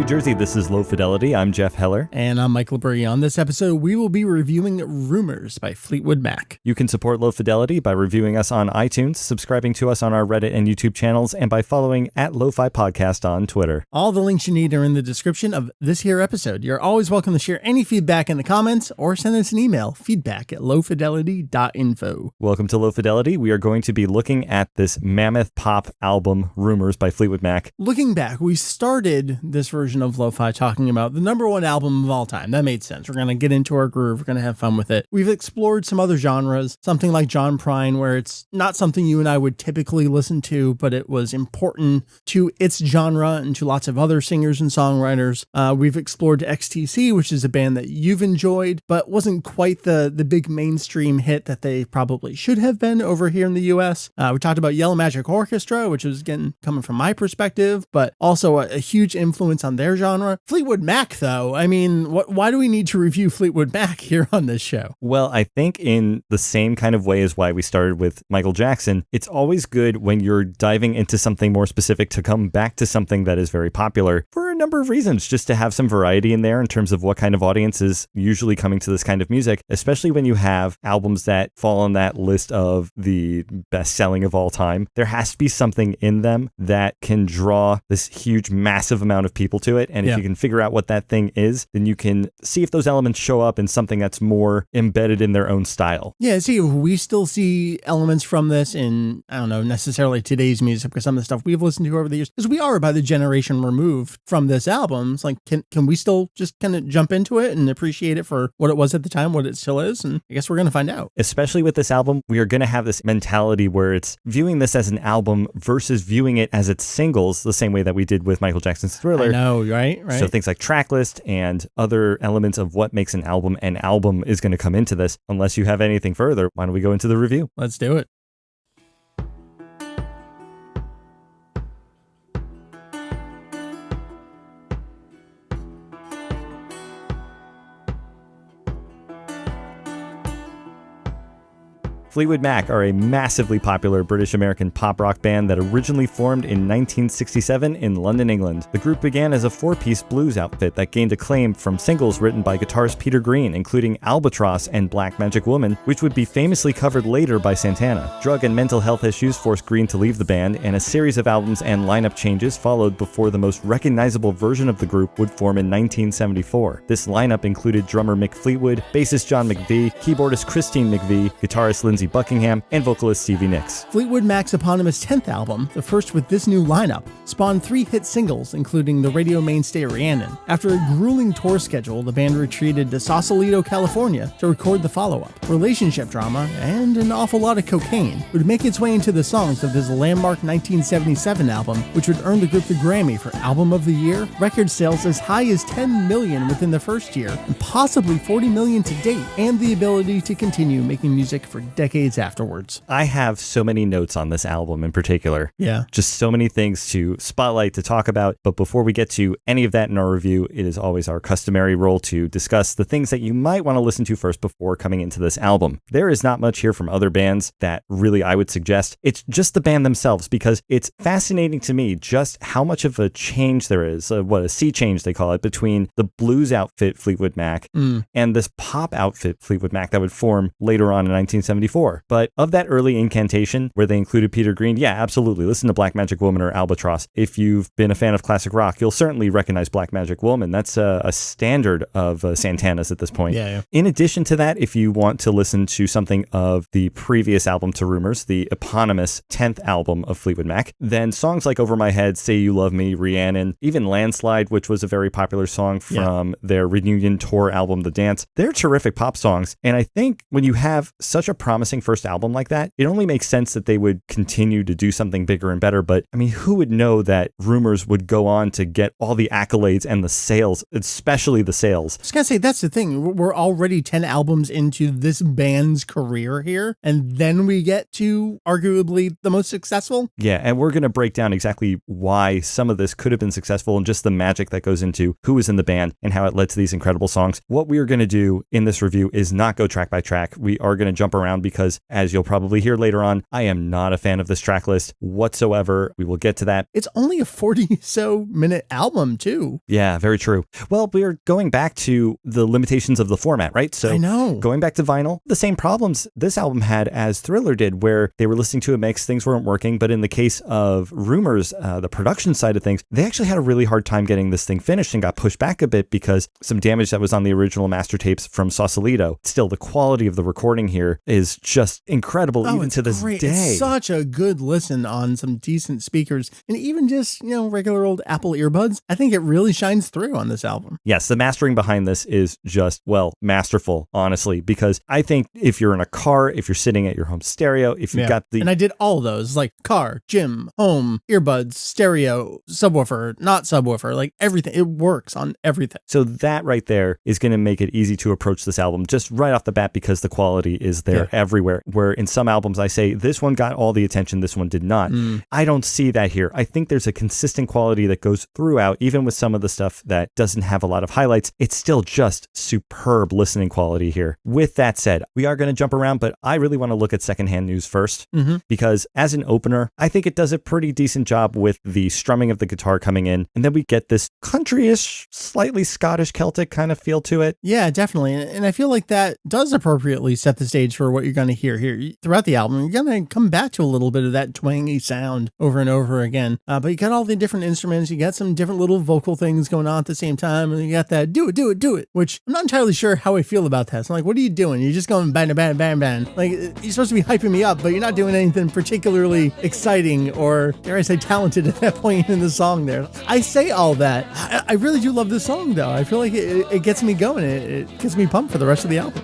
Jersey, this is Low Fidelity. I'm Jeff Heller. And I'm Mike LeBrie. On this episode, we will be reviewing Rumours by Fleetwood Mac. You can support Low Fidelity by reviewing us on iTunes, subscribing to us on our Reddit and YouTube channels, and by following @Lo-Fi Podcast on Twitter. All the links you need are in the description of this here episode. You're always welcome to share any feedback in the comments or send us an email, feedback@lowfidelity.info. Welcome to Low Fidelity. We are going to be looking at this mammoth pop album, Rumours by Fleetwood Mac. Looking back, we started this version of Lo-Fi talking about the number one album of all time. That made sense. We're going to get into our groove. We're going to have fun with it. We've explored some other genres, something like John Prine, where it's not something you and I would typically listen to, but it was important to its genre and to lots of other singers and songwriters. We've explored XTC, which is a band that you've enjoyed, but wasn't quite the big mainstream hit that they probably should have been over here in the US. We talked about Yellow Magic Orchestra, which was, again, coming from my perspective, but also a huge influence on their genre. Fleetwood Mac, though, I mean, why do we need to review Fleetwood Mac here on this show? Well, I think in the same kind of way as why we started with Michael Jackson, it's always good when you're diving into something more specific to come back to something that is very popular for a number of reasons, just to have some variety in there in terms of what kind of audience is usually coming to this kind of music, especially when you have albums that fall on that list of the best selling of all time. There has to be something in them that can draw this huge, massive amount of people to it. And if you can figure out what that thing is, then you can see if those elements show up in something that's more embedded in their own style. Yeah, see, we still see elements from this in, I don't know, necessarily today's music, because some of the stuff we've listened to over the years, because we are about the generation removed from this album. It's like, can we still just kind of jump into it and appreciate it for what it was at the time, what it still is? And I guess we're going to find out. Especially with this album, we are going to have this mentality where it's viewing this as an album versus viewing it as its singles, the same way that we did with Michael Jackson's Thriller. I know, right? So things like track list and other elements of what makes an album is going to come into this. Unless you have anything further, why don't we go into the review? Let's do it. Fleetwood Mac are a massively popular British-American pop rock band that originally formed in 1967 in London, England. The group began as a four-piece blues outfit that gained acclaim from singles written by guitarist Peter Green, including Albatross and Black Magic Woman, which would be famously covered later by Santana. Drug and mental health issues forced Green to leave the band, and a series of albums and lineup changes followed before the most recognizable version of the group would form in 1974. This lineup included drummer Mick Fleetwood, bassist John McVie, keyboardist Christine McVie, guitarist Lindsey Buckingham, and vocalist Stevie Nicks. Fleetwood Mac's eponymous 10th album, the first with this new lineup, spawned 3 hit singles, including the radio mainstay Rhiannon. After a grueling tour schedule, the band retreated to Sausalito, California to record the follow-up. Relationship drama, and an awful lot of cocaine, would make its way into the songs of this landmark 1977 album, which would earn the group the Grammy for Album of the Year, record sales as high as 10 million within the first year, and possibly 40 million to date, and the ability to continue making music for decades afterwards. I have so many notes on this album in particular. Yeah. Just so many things to spotlight, to talk about. But before we get to any of that in our review, it is always our customary role to discuss the things that you might want to listen to first before coming into this album. There is not much here from other bands that really I would suggest. It's just the band themselves, because it's fascinating to me just how much of a change there is, a sea change they call it, between the blues outfit Fleetwood Mac and this pop outfit Fleetwood Mac that would form later on in 1974. But of that early incantation where they included Peter Green, yeah, absolutely. Listen to Black Magic Woman or Albatross. If you've been a fan of classic rock, you'll certainly recognize Black Magic Woman. That's a standard of Santana's at this point. Yeah. In addition to that, if you want to listen to something of the previous album to Rumours, the eponymous 10th album of Fleetwood Mac, then songs like Over My Head, Say You Love Me, Rhiannon, even Landslide, which was a very popular song from their reunion tour album, The Dance, they're terrific pop songs. And I think when you have such a promising first album like that, it only makes sense that they would continue to do something bigger and better. But I mean, who would know that Rumours would go on to get all the accolades and the sales, especially the sales? I was gonna say, that's the thing. We're already 10 albums into this band's career here, and then we get to arguably the most successful. Yeah, and we're going to break down exactly why some of this could have been successful and just the magic that goes into who was in the band and how it led to these incredible songs. What we are going to do in this review is not go track by track. We are going to jump around because because, as you'll probably hear later on, I am not a fan of this track list whatsoever. We will get to that. It's only a 40-so minute album, too. Yeah, very true. Well, we're going back to the limitations of the format, right? So I know. Going back to vinyl, the same problems this album had as Thriller did, where they were listening to a mix, things weren't working. But in the case of Rumours, the production side of things, they actually had a really hard time getting this thing finished and got pushed back a bit because some damage that was on the original master tapes from Sausalito. Still, the quality of the recording here is just incredible, even to this great. day. It's such a good listen on some decent speakers and even just, regular old Apple earbuds. I think it really shines through on this album. Yes, the mastering behind this is just, masterful, honestly, because I think if you're in a car, if you're sitting at your home stereo, if you've got the... And I did all those, like car, gym, home, earbuds, stereo, subwoofer, not subwoofer, like everything. It works on everything. So that right there is going to make it easy to approach this album just right off the bat because the quality is there everywhere. Where in some albums I say, this one got all the attention, this one did not. I don't see that here. I think there's a consistent quality that goes throughout, even with some of the stuff that doesn't have a lot of highlights. It's still just superb listening quality here. With that said, we are going to jump around, but I really want to look at secondhand news first because as an opener, I think it does a pretty decent job with the strumming of the guitar coming in. And then we get this country-ish, slightly Scottish Celtic kind of feel to it. Yeah, definitely. And I feel like that does appropriately set the stage for what you're going to hear here throughout the album. You're going to come back to a little bit of that twangy sound over and over again. But you got all the different instruments. You got some different little vocal things going on at the same time. And you got that do it, which I'm not entirely sure how I feel about that. So I'm like, what are you doing? You're just going bang, bang, bang, bang. Like, you're supposed to be hyping me up, but you're not doing anything particularly exciting or, dare I say, talented at that point in the song there. I say all that. I really do love this song, though. I feel like it gets me going. It gets me pumped for the rest of the album.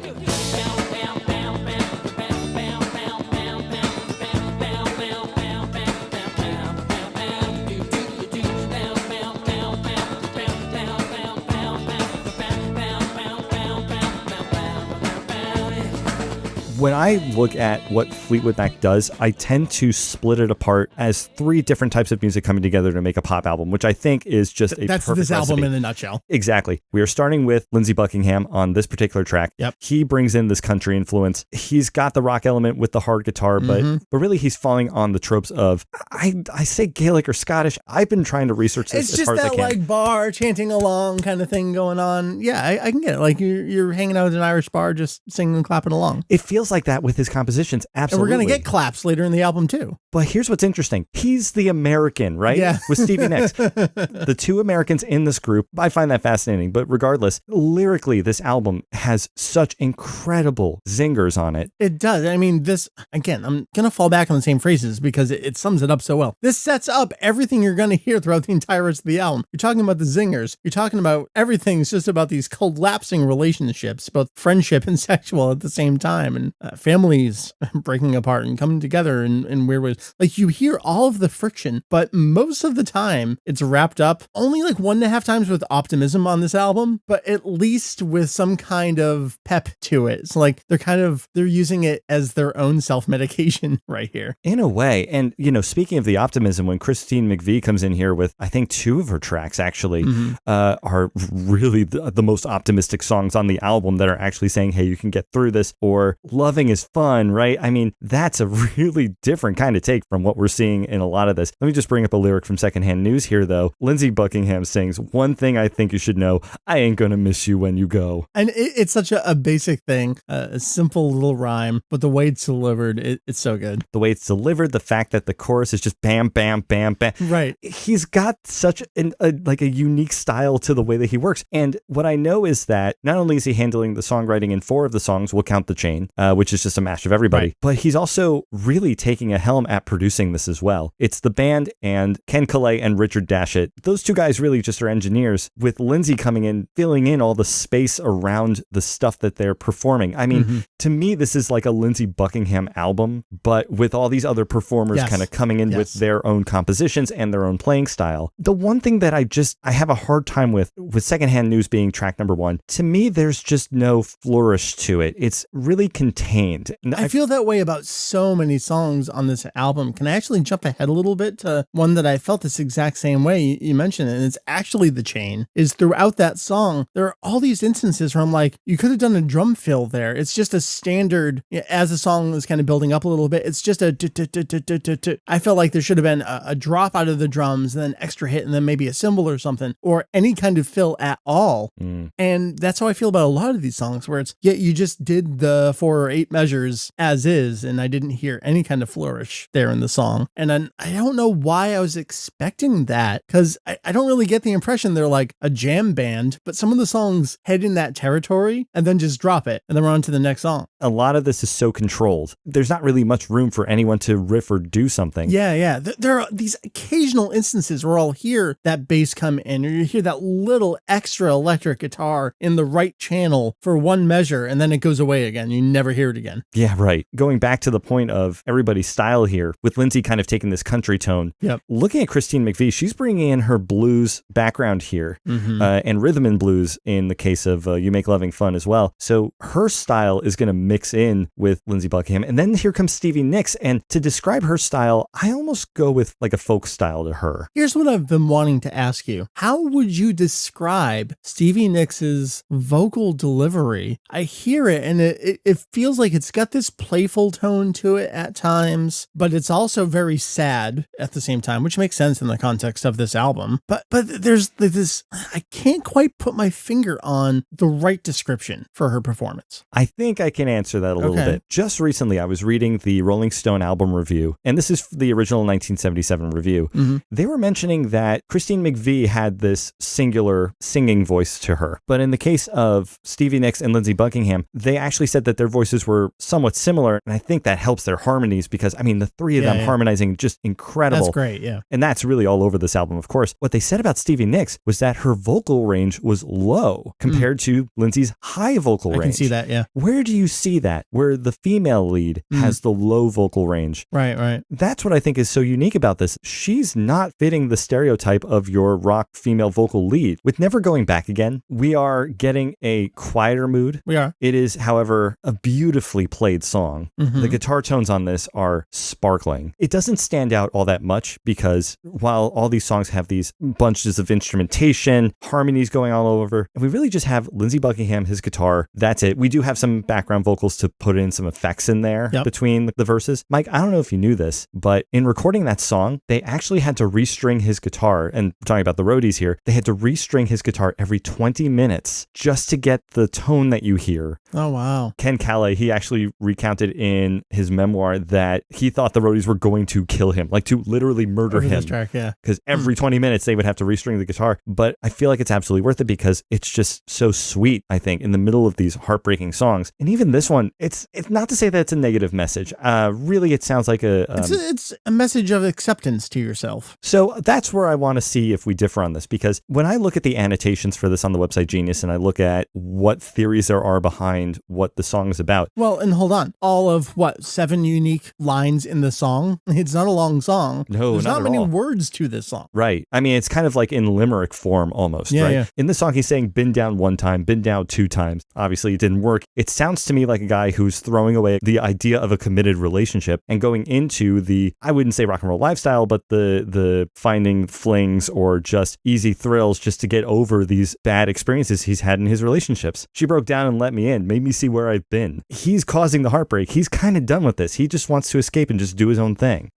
When I look at what Fleetwood Mac does, I tend to split it apart as three different types of music coming together to make a pop album, which I think is just a That's perfect this recipe. album in a nutshell. Exactly. We are starting with Lindsey Buckingham on this particular track. Yep. He brings in this country influence. He's got the rock element with the hard guitar, but really he's falling on the tropes of, I say Gaelic or Scottish. I've been trying to research this as hard as I can. It's just that like bar chanting along kind of thing going on. Yeah, I can get it. Like you're hanging out at an Irish bar just singing and clapping along. It feels like that with his compositions. Absolutely. And we're going to get claps later in the album too. But here's what's interesting. He's the American, right? Yeah. With Stevie Nicks. The two Americans in this group, I find that fascinating. But regardless, lyrically, this album has such incredible zingers on it. It does. I mean, this, again, I'm going to fall back on the same phrases because it sums it up so well. This sets up everything you're going to hear throughout the entire rest of the album. You're talking about the zingers. You're talking about everything's just about these collapsing relationships, both friendship and sexual at the same time, and families breaking apart and coming together in weird ways. Like you hear all of the friction, but most of the time it's wrapped up only like 1.5 times with optimism on this album, but at least with some kind of pep to it. So like they're using it as their own self-medication right here. In a way. And, speaking of the optimism, when Christine McVie comes in here with, I think 2 of her tracks actually are really the most optimistic songs on the album that are actually saying, hey, you can get through this, or loving is fun, right? I mean, that's a really different kind of take from what we're seeing in a lot of this. Let me just bring up a lyric from Secondhand News here, though. Lindsey Buckingham sings, "One thing I think you should know, I ain't gonna miss you when you go." And it's such a basic thing, a simple little rhyme, but the way it's delivered, it's so good. The way it's delivered, the fact that the chorus is just bam, bam, bam, bam. Right. He's got such a unique style to the way that he works. And what I know is that not only is he handling the songwriting in 4 of the songs, We'll Count the Chain, which is just a mash of everybody, right, but he's also really taking a helm at producing this as well. It's the band and Ken Calais and Richard Dashit. Those 2 guys really just are engineers, with Lindsey coming in, filling in all the space around the stuff that they're performing. I mean, to me, this is like a Lindsey Buckingham album, but with all these other performers kind of coming in with their own compositions and their own playing style. The one thing that I have a hard time with Secondhand News being track number 1, to me, there's just no flourish to it. It's really contained contained. And I feel that way about so many songs on this album. Can I actually jump ahead a little bit to one that I felt this exact same way? You mentioned it, and it's actually The Chain. Is throughout that song, there are all these instances where I'm like, you could have done a drum fill there. It's just a standard, as the song is kind of building up a little bit, it's just a I felt like there should have been a drop out of the drums, then an extra hit, and then maybe a cymbal or something, or any kind of fill at all. And that's how I feel about a lot of these songs, where it's, yeah, you just did the 4 or 8 measures as is, and I didn't hear any kind of flourish there in the song. And then I don't know why I was expecting that, because I don't really get the impression they're like a jam band, but some of the songs head in that territory and then just drop it, and then we're on to the next song. A lot of this is so controlled. There's not really much room for anyone to riff or do something. Yeah. There are these occasional instances where I'll hear that bass come in, or you hear that little extra electric guitar in the right channel for one measure, and then it goes away again. You never hear it again. Yeah, right. Going back to the point of everybody's style here, with Lindsay kind of taking this country tone. Yep. Looking at Christine McVie, she's bringing in her blues background here, and rhythm and blues in the case of You Make Loving Fun as well. So her style is going to mix in with Lindsey Buckingham. And then here comes Stevie Nicks. And to describe her style, I almost go with like a folk style to her. Here's what I've been wanting to ask you. How would you describe Stevie Nicks's vocal delivery? I hear it, and it feels like it's got this playful tone to it at times, but it's also very sad at the same time, which makes sense in the context of this album. But there's this, I can't quite put my finger on the right description for her performance. I think I can answer that a little bit. Just recently, I was reading the Rolling Stone album review, and this is the original 1977 review. They were mentioning that Christine McVie had this singular singing voice to her. But in the case of Stevie Nicks and Lindsey Buckingham, they actually said that their voices were somewhat similar. And I think that helps their harmonies because, I mean, the three of them harmonizing just incredible. That's great, yeah. And that's really all over this album, of course. What they said about Stevie Nicks was that her vocal range was low compared to Lindsey's high vocal range. I can see that, yeah. Where do you see that? Where the female lead has the low vocal range. Right. That's what I think is so unique about this. She's not fitting the stereotype of your rock female vocal lead. With Never Going Back Again, we are getting a quieter mood. We are. It is, however, a beautifully played song. The guitar tones on this are sparkling. It doesn't stand out all that much because while all these songs have these bunches of instrumentation, harmonies going all over, and we really just have Lindsey Buckingham, his guitar, that's it. We do have some background vocals to put in some effects in there between the verses. Mike, I don't know if you knew this, but in recording that song, they actually had to restring his guitar, and we're talking about the roadies here, they had to restring his guitar every 20 minutes just to get the tone that you hear. Oh, wow. Ken Calais, he actually recounted in his memoir that he thought the roadies were going to kill him, like to literally murder him. This track, yeah. Because every 20 minutes they would have to restring the guitar. But I feel like it's absolutely worth it because it's just so sweet, I think, in the middle of these heartbreaking songs. And even this one, it's not to say that it's a negative message. Really, it sounds like it's a message of acceptance to yourself. So that's where I want to see if we differ on this, because when I look at the annotations for this on the website Genius and I look at what theories there are behind what the song is about. Well, and hold on. All of 7 unique lines in the song? It's not a long song. No, there's not many all. words to this song. Right. I mean, it's kind of like in limerick form almost, right? Yeah. In the song, he's saying, been down 1 time, been down 2 times. Obviously, it didn't work. It sounds to me like a guy who's throwing away the idea of a committed relationship and going into the, I wouldn't say rock and roll lifestyle, but the finding flings or just easy thrills just to get over these bad experiences he's had in his relationships. She broke down and let me in, made me see where I've been. He's causing the heartbreak. He's kind of done with this. He just wants to escape and just do his own thing.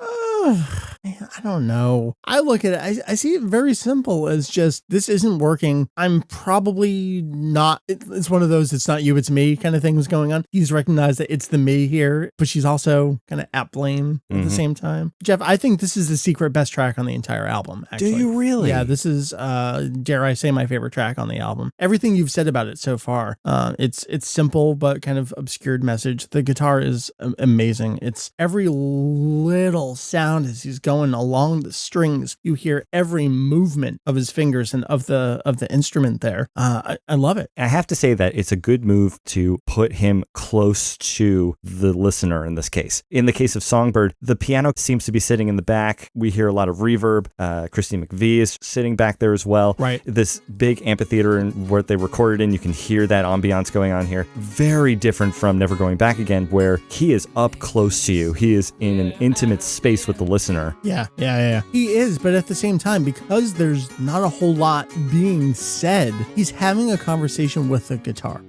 Man, I don't know. I look at it, I see it very simple as just, this isn't working. I'm probably not, it's one of those, it's not you, it's me kind of things going on. He's recognized that it's the me here, but she's also kind of at blame at the same time. Jeff, I think this is the secret best track on the entire album, actually. Do you really? Yeah, this is, dare I say, my favorite track on the album. Everything you've said about it so far, it's simple, but kind of obscured message. The guitar is amazing. It's every little sound as he's going going along the strings. You hear every movement of his fingers and of the instrument there. I love it. I have to say that it's a good move to put him close to the listener in this case. In the case of Songbird, the piano seems to be sitting in the back. We hear a lot of reverb. Christine McVie is sitting back there as well. Right. This big amphitheater and where they recorded in, you can hear that ambiance going on here. Very different from Never Going Back Again, where he is up close to you. He is in an intimate space with the listener. Yeah. He is, but at the same time, because there's not a whole lot being said, he's having a conversation with the guitar.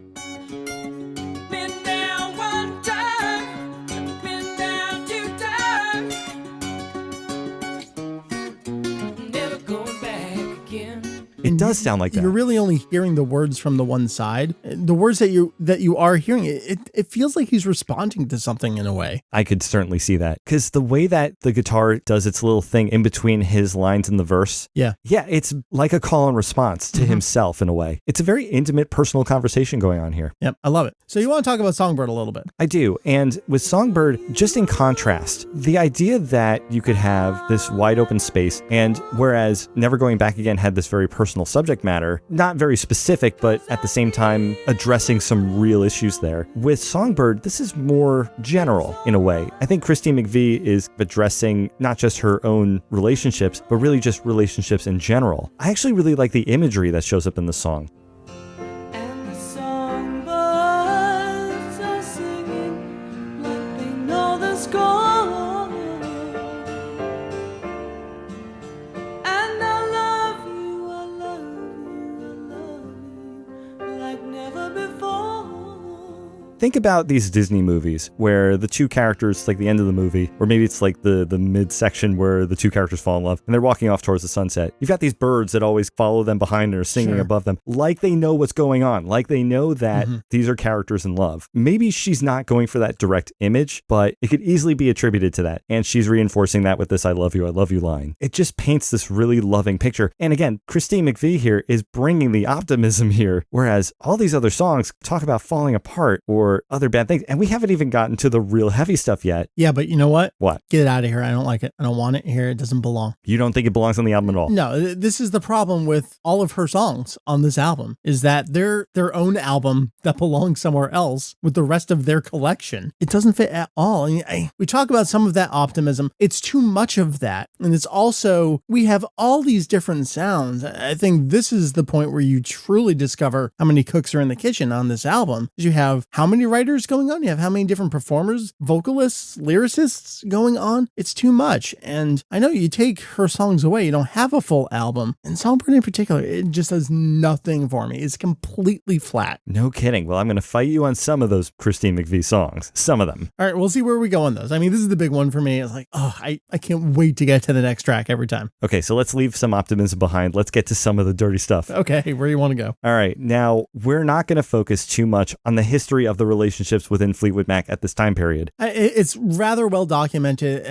It does sound like that. You're really only hearing the words from the one side. The words that you are hearing, it feels like he's responding to something in a way. I could certainly see that. Because the way that the guitar does its little thing in between his lines in the verse. Yeah, it's like a call and response to himself in a way. It's a very intimate, personal conversation going on here. Yep, I love it. So you want to talk about Songbird a little bit? I do. And with Songbird, just in contrast, the idea that you could have this wide open space, and whereas Never Going Back Again had this very personal subject matter, not very specific, but at the same time addressing some real issues there. With Songbird, this is more general in a way. I think Christine McVie is addressing not just her own relationships, but really just relationships in general. I actually really like the imagery that shows up in the song. And the songbirds are singing like they know the score. Think about these Disney movies where the two characters, like the end of the movie, or maybe it's like the midsection where the two characters fall in love and they're walking off towards the sunset. You've got these birds that always follow them behind and are singing above them, like they know what's going on, like they know that these are characters in love. Maybe she's not going for that direct image, but it could easily be attributed to that. And she's reinforcing that with this I love you line. It just paints this really loving picture. And again, Christine McVie here is bringing the optimism here, whereas all these other songs talk about falling apart or other bad things. And we haven't even gotten to the real heavy stuff yet. Yeah, but you know what? What? Get it out of here. I don't like it. I don't want it here. It doesn't belong. You don't think it belongs on the album at all? No, this is the problem with all of her songs on this album, is that they're their own album that belongs somewhere else with the rest of their collection. It doesn't fit at all. We talk about some of that optimism. It's too much of that. And it's also, we have all these different sounds. I think this is the point where you truly discover how many cooks are in the kitchen on this album. You have how many writers going on? You have how many different performers, vocalists, lyricists going on? It's too much. And I know you take her songs away, you don't have a full album. And Songbird in particular, it just does nothing for me. It's completely flat. No kidding. Well, I'm going to fight you on some of those Christine McVie songs. Some of them. All right, we'll see where we go on those. I mean, this is the big one for me. It's like, I can't wait to get to the next track every time. Okay, so let's leave some optimism behind. Let's get to some of the dirty stuff. Okay, where do you want to go? All right, now we're not going to focus too much on the history of the relationships within Fleetwood Mac at this time period. It's rather well documented.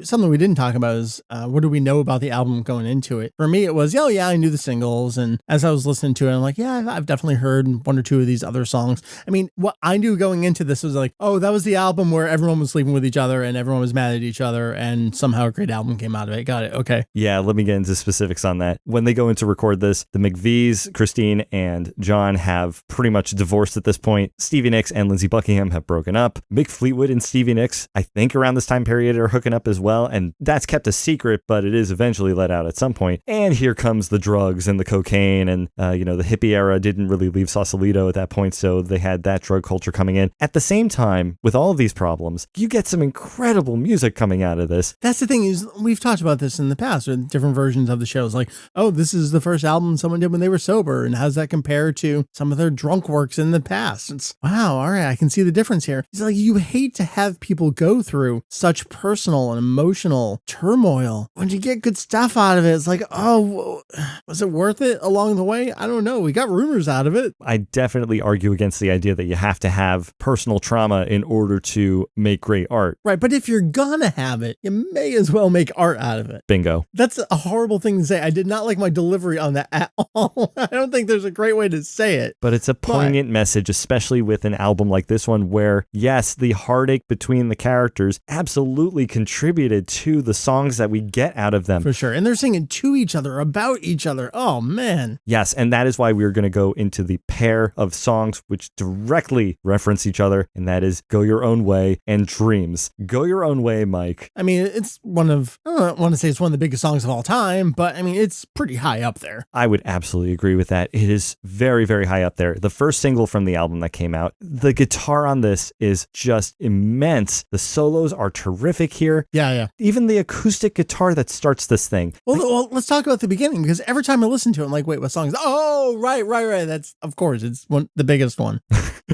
Something we didn't talk about is what do we know about the album going into it? For me, it was, I knew the singles. And as I was listening to it, I'm like, I've definitely heard one or two of these other songs. I mean, what I knew going into this was like, that was the album where everyone was sleeping with each other and everyone was mad at each other and somehow a great album came out of it. Got it. Okay. Yeah, let me get into specifics on that. When they go in to record this, the McVies, Christine and John have pretty much divorced at this point. Stevie Nicks and Lindsey Buckingham have broken up. Mick Fleetwood and Stevie Nicks, I think around this time period, are hooking up as well. And that's kept a secret, but it is eventually let out at some point. And here comes the drugs and the cocaine. And, the hippie era didn't really leave Sausalito at that point. So they had that drug culture coming in. At the same time, with all of these problems, you get some incredible music coming out of this. That's the thing is, we've talked about this in the past with different versions of the shows. Like, this is the first album someone did when they were sober. And how does that compare to some of their drunk works in the past? It's, wow, all right, I can see the difference here. It's like, you hate to have people go through such personal and emotional turmoil. When you get good stuff out of it, it's like, was it worth it along the way? I don't know. We got Rumours out of it. I definitely argue against the idea that you have to have personal trauma in order to make great art. Right, but if you're gonna have it, you may as well make art out of it. Bingo. That's a horrible thing to say. I did not like my delivery on that at all. I don't think there's a great way to say it. But it's a poignant message, especially with an album album like this one where, yes, the heartache between the characters absolutely contributed to the songs that we get out of them. For sure. And they're singing to each other, about each other. Oh, man. Yes, and that is why we're going to go into the pair of songs which directly reference each other, and that is Go Your Own Way and Dreams. Go Your Own Way, Mike. I mean, it's one of, I don't want to say it's one of the biggest songs of all time, but I mean, it's pretty high up there. I would absolutely agree with that. It is very, very high up there. The first single from the album that came out, the guitar on this is just immense. The solos are terrific here. Yeah. Even the acoustic guitar that starts this thing. Well, let's talk about the beginning, because every time I listen to it, I'm like, wait, what song is that? Oh, right. That's, of course, it's the biggest one.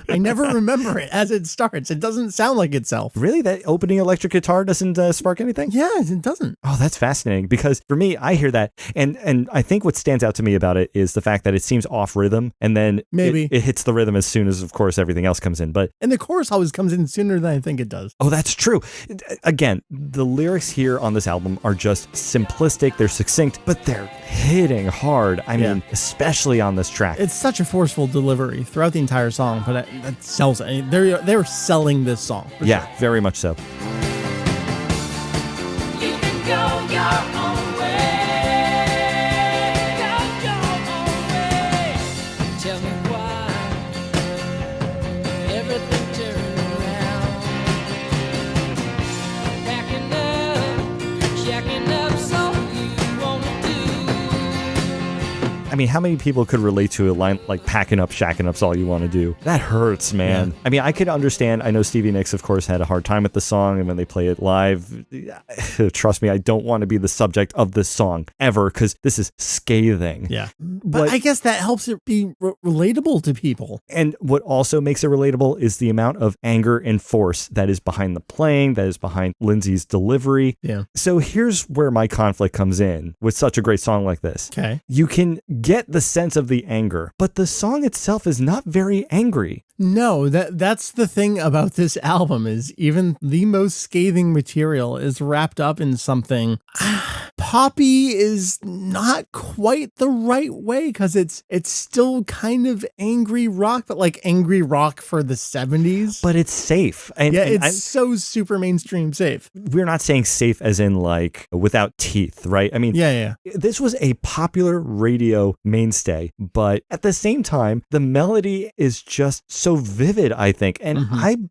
I never remember it as it starts. It doesn't sound like itself. Really? That opening electric guitar doesn't spark anything? Yeah, it doesn't. Oh, that's fascinating, because for me, I hear that, and I think what stands out to me about it is the fact that it seems off rhythm, and then maybe it hits the rhythm as soon as, of course, everything else comes in. And the chorus always comes in sooner than I think it does. Oh, that's true. Again, the lyrics here on this album are just simplistic, they're succinct, but they're hitting hard. I mean, especially on this track. It's such a forceful delivery throughout the entire song, but that sells it. They're selling this song. Yeah, very much so. You can go your own way. Go your own way. Tell me why everything turned around. Packing up, checking up, so you wanna do. I mean, how many people could relate to a line like packing up, shacking up's all you want to do? That hurts, man. Yeah. I mean, I could understand. I know Stevie Nicks, of course, had a hard time with the song, and when they play it live, trust me, I don't want to be the subject of this song ever, because this is scathing. Yeah. But I guess that helps it be relatable to people. And what also makes it relatable is the amount of anger and force that is behind the playing, that is behind Lindsay's delivery. Yeah. So here's where my conflict comes in with such a great song like this. Okay. You can get the sense of the anger, but the song itself is not very angry. No, that's the thing about this album, is even the most scathing material is wrapped up in something. Poppy is not quite the right way, because it's still kind of angry rock, but like angry rock for the 70s. But it's safe. It's so super mainstream safe. We're not saying safe as in like without teeth, right? I mean, this was a popular radio mainstay, but at the same time, the melody is just so vivid, I think. And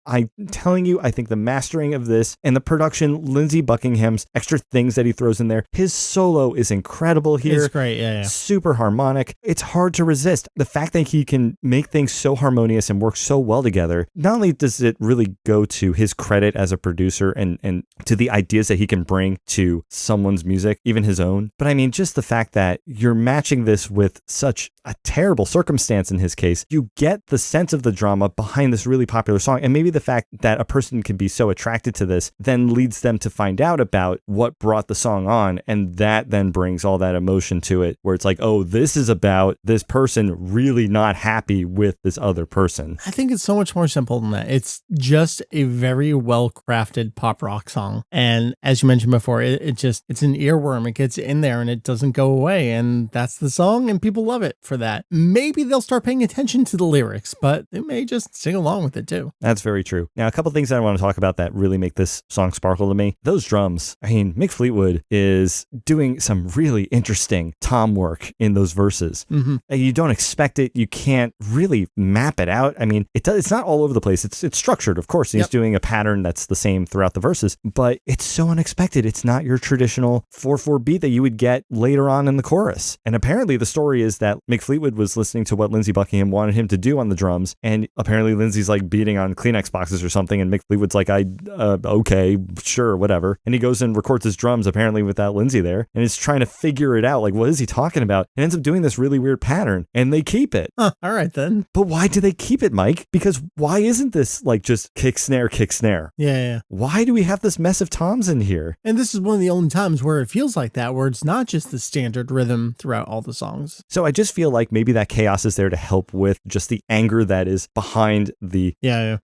I'm telling you, I think the mastering of this and the production, Lindsey Buckingham's extra things that he throws in there, his solo is incredible here. It's great, yeah. Super harmonic. It's hard to resist. The fact that he can make things so harmonious and work so well together, not only does it really go to his credit as a producer and to the ideas that he can bring to someone's music, even his own, but I mean, just the fact that you're matching this with such a terrible circumstance in his case, you get the sense of the drama behind this really popular song. And maybe the fact that a person can be so attracted to this then leads them to find out about what brought the song on. And that then brings all that emotion to it, where it's like, oh, this is about this person really not happy with this other person. I think it's so much more simple than that. It's just a very well crafted pop rock song. And as you mentioned before, it's an earworm. It gets in there and it doesn't go away. And that's the song, and people love it for that. Maybe they'll start paying attention to the lyrics, but they may just sing along with it too. That's very true. Now, a couple things that I want to talk about that really make this song sparkle to me. Those drums. I mean, Mick Fleetwood is doing some really interesting tom work in those verses. And you don't expect it. You can't really map it out. I mean, it's not all over the place. It's structured, of course. He's doing a pattern that's the same throughout the verses, but it's so unexpected. It's not your traditional 4/4 beat that you would get later on in the chorus. And apparently the story is that Mick Fleetwood was listening to what Lindsey Buckingham wanted him to do on the drums, and apparently Lindsey's like beating on Kleenex boxes or something, and Mick Fleetwood's like, okay, sure, whatever. And he goes and records his drums apparently without Lindsey there, and is trying to figure it out, like, what is he talking about? And ends up doing this really weird pattern, and they keep it. All right then. But why do they keep it, Mike? Because why isn't this like just kick, snare, kick, snare? Yeah. Why do we have this mess of toms in here? And this is one of the only times where it feels like that, where it's not just the standard rhythm throughout all the songs. So I just feel like maybe that chaos is there to help with just the anger that is behind the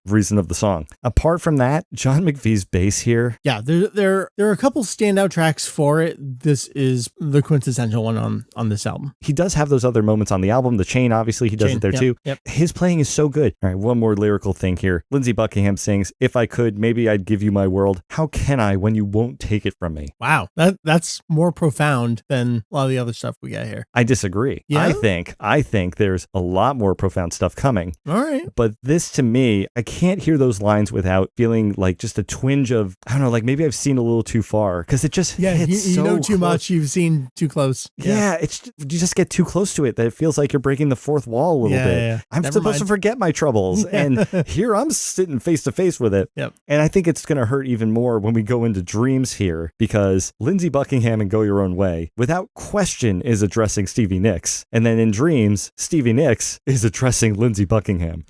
reason of the song. Apart from that, John McVie's bass here. Yeah, there are a couple standout tracks for it. This is the quintessential one on this album. He does have those other moments on the album. The chain, obviously, he does it there too. Yep. His playing is so good. All right, one more lyrical thing here. Lindsey Buckingham sings, "If I could, maybe I'd give you my world. How can I when you won't take it from me?" Wow, that's more profound than a lot of the other stuff we got here. I disagree. Yeah? I think there's a lot more profound stuff coming. All right. But this, to me, I can't hear those lines without feeling like just a twinge of, I don't know, like maybe I've seen a little too far, because it just hits you so know too close. much, you've seen too close. Yeah, you just get too close to it that it feels like you're breaking the fourth wall a little bit. Yeah. I'm Never supposed mind. to forget my troubles, and here I'm sitting face to face with it. Yep. And I think it's going to hurt even more when we go into Dreams here, because Lindsey Buckingham and Go Your Own Way, without question, is addressing Stevie Nicks. And then in Dreams, Stevie Nicks is addressing Lindsey Buckingham,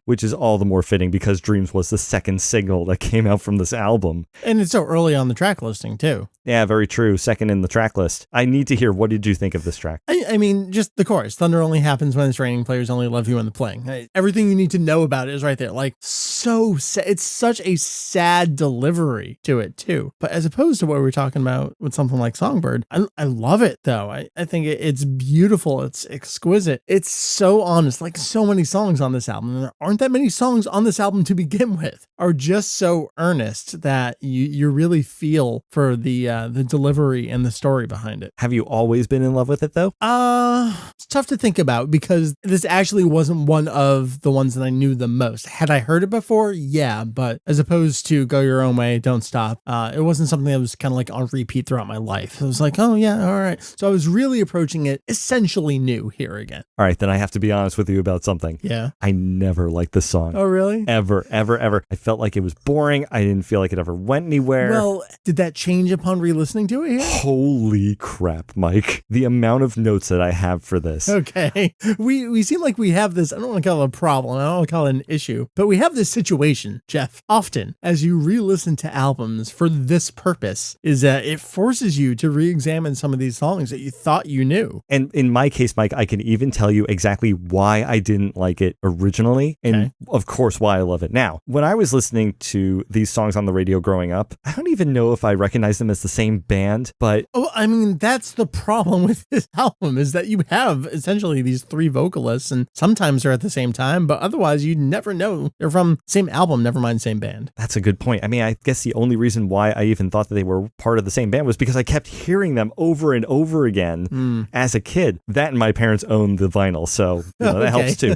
which is all the more fitting because Dreams was the second single that came out from this album. And it's so early on the track listing, too. Yeah, very true. Second in the track list. I need to hear, what did you think of this track? I mean, just the chorus. Thunder only happens when it's raining. Players only love you when they're playing. Everything you need to know about it is right there. Like, so sad. It's such a sad delivery to it, too. But as opposed to what we were talking about with something like Songbird, I love it, though. I think it's beautiful. It's exquisite. It's so honest. Like so many songs on this album, and there aren't that many songs on this album to begin with, are just so earnest that you really feel for the delivery and the story behind it. Have you always been in love with it, though? It's tough to think about because this actually wasn't one of the ones that I knew the most. Had I heard it before? Yeah, but as opposed to Go Your Own Way, Don't Stop, it wasn't something that was kind of like on repeat throughout my life. It was like, oh yeah, all right. So I was really approaching it essentially new here again. All right, then I have to be honest with you about something. Yeah. I never liked this song. Oh, really? Ever. I felt like it was boring. I didn't feel like it ever went anywhere. Well, did that change upon re-listening to it here? Holy crap, Mike. The amount of notes that I have for this. Okay. We seem like we have this, I don't want to call it a problem, I don't want to call it an issue, but we have this situation, Jeff, often as you re-listen to albums for this purpose, is that it forces you to re-examine some of these songs that you thought you knew. And in my case, Mike, I can even tell you exactly why I didn't like it originally, and of course why I love it now. When I was listening to these songs on the radio growing up, I don't even know if I recognize them as the same band, but... Oh, I mean, that's the problem with this album, is that you have essentially these three vocalists, and sometimes they're at the same time, but otherwise you never know they're from same album, never mind same band. That's a good point. I mean, I guess the only reason why I even thought that they were part of the same band was because I kept hearing them over and over again as a kid. That and my parents owned the vinyl, so that helps too.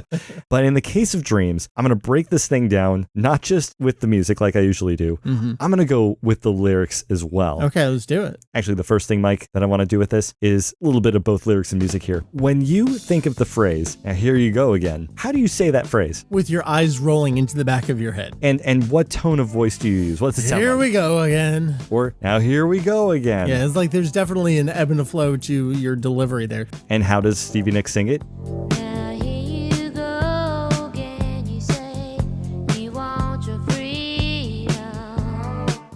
But in the case of Dreams, I'm going to break this thing down, not just with the music like I usually do. I'm going to go with the lyrics as well. Okay, let's do it. Actually, the first thing, Mike, that I want to do with this is a little bit of both lyrics and music here. When you think of the phrase, "Now here you go again," how do you say that phrase? With your eyes rolling into the back of your head. And what tone of voice do you use? What's it sound Here like? we go again. Or, "Now here we go again." Yeah, it's like there's definitely an ebb and a flow to your delivery there. And how does Stevie Nicks sing it? Now here you go again, you say you want your freedom.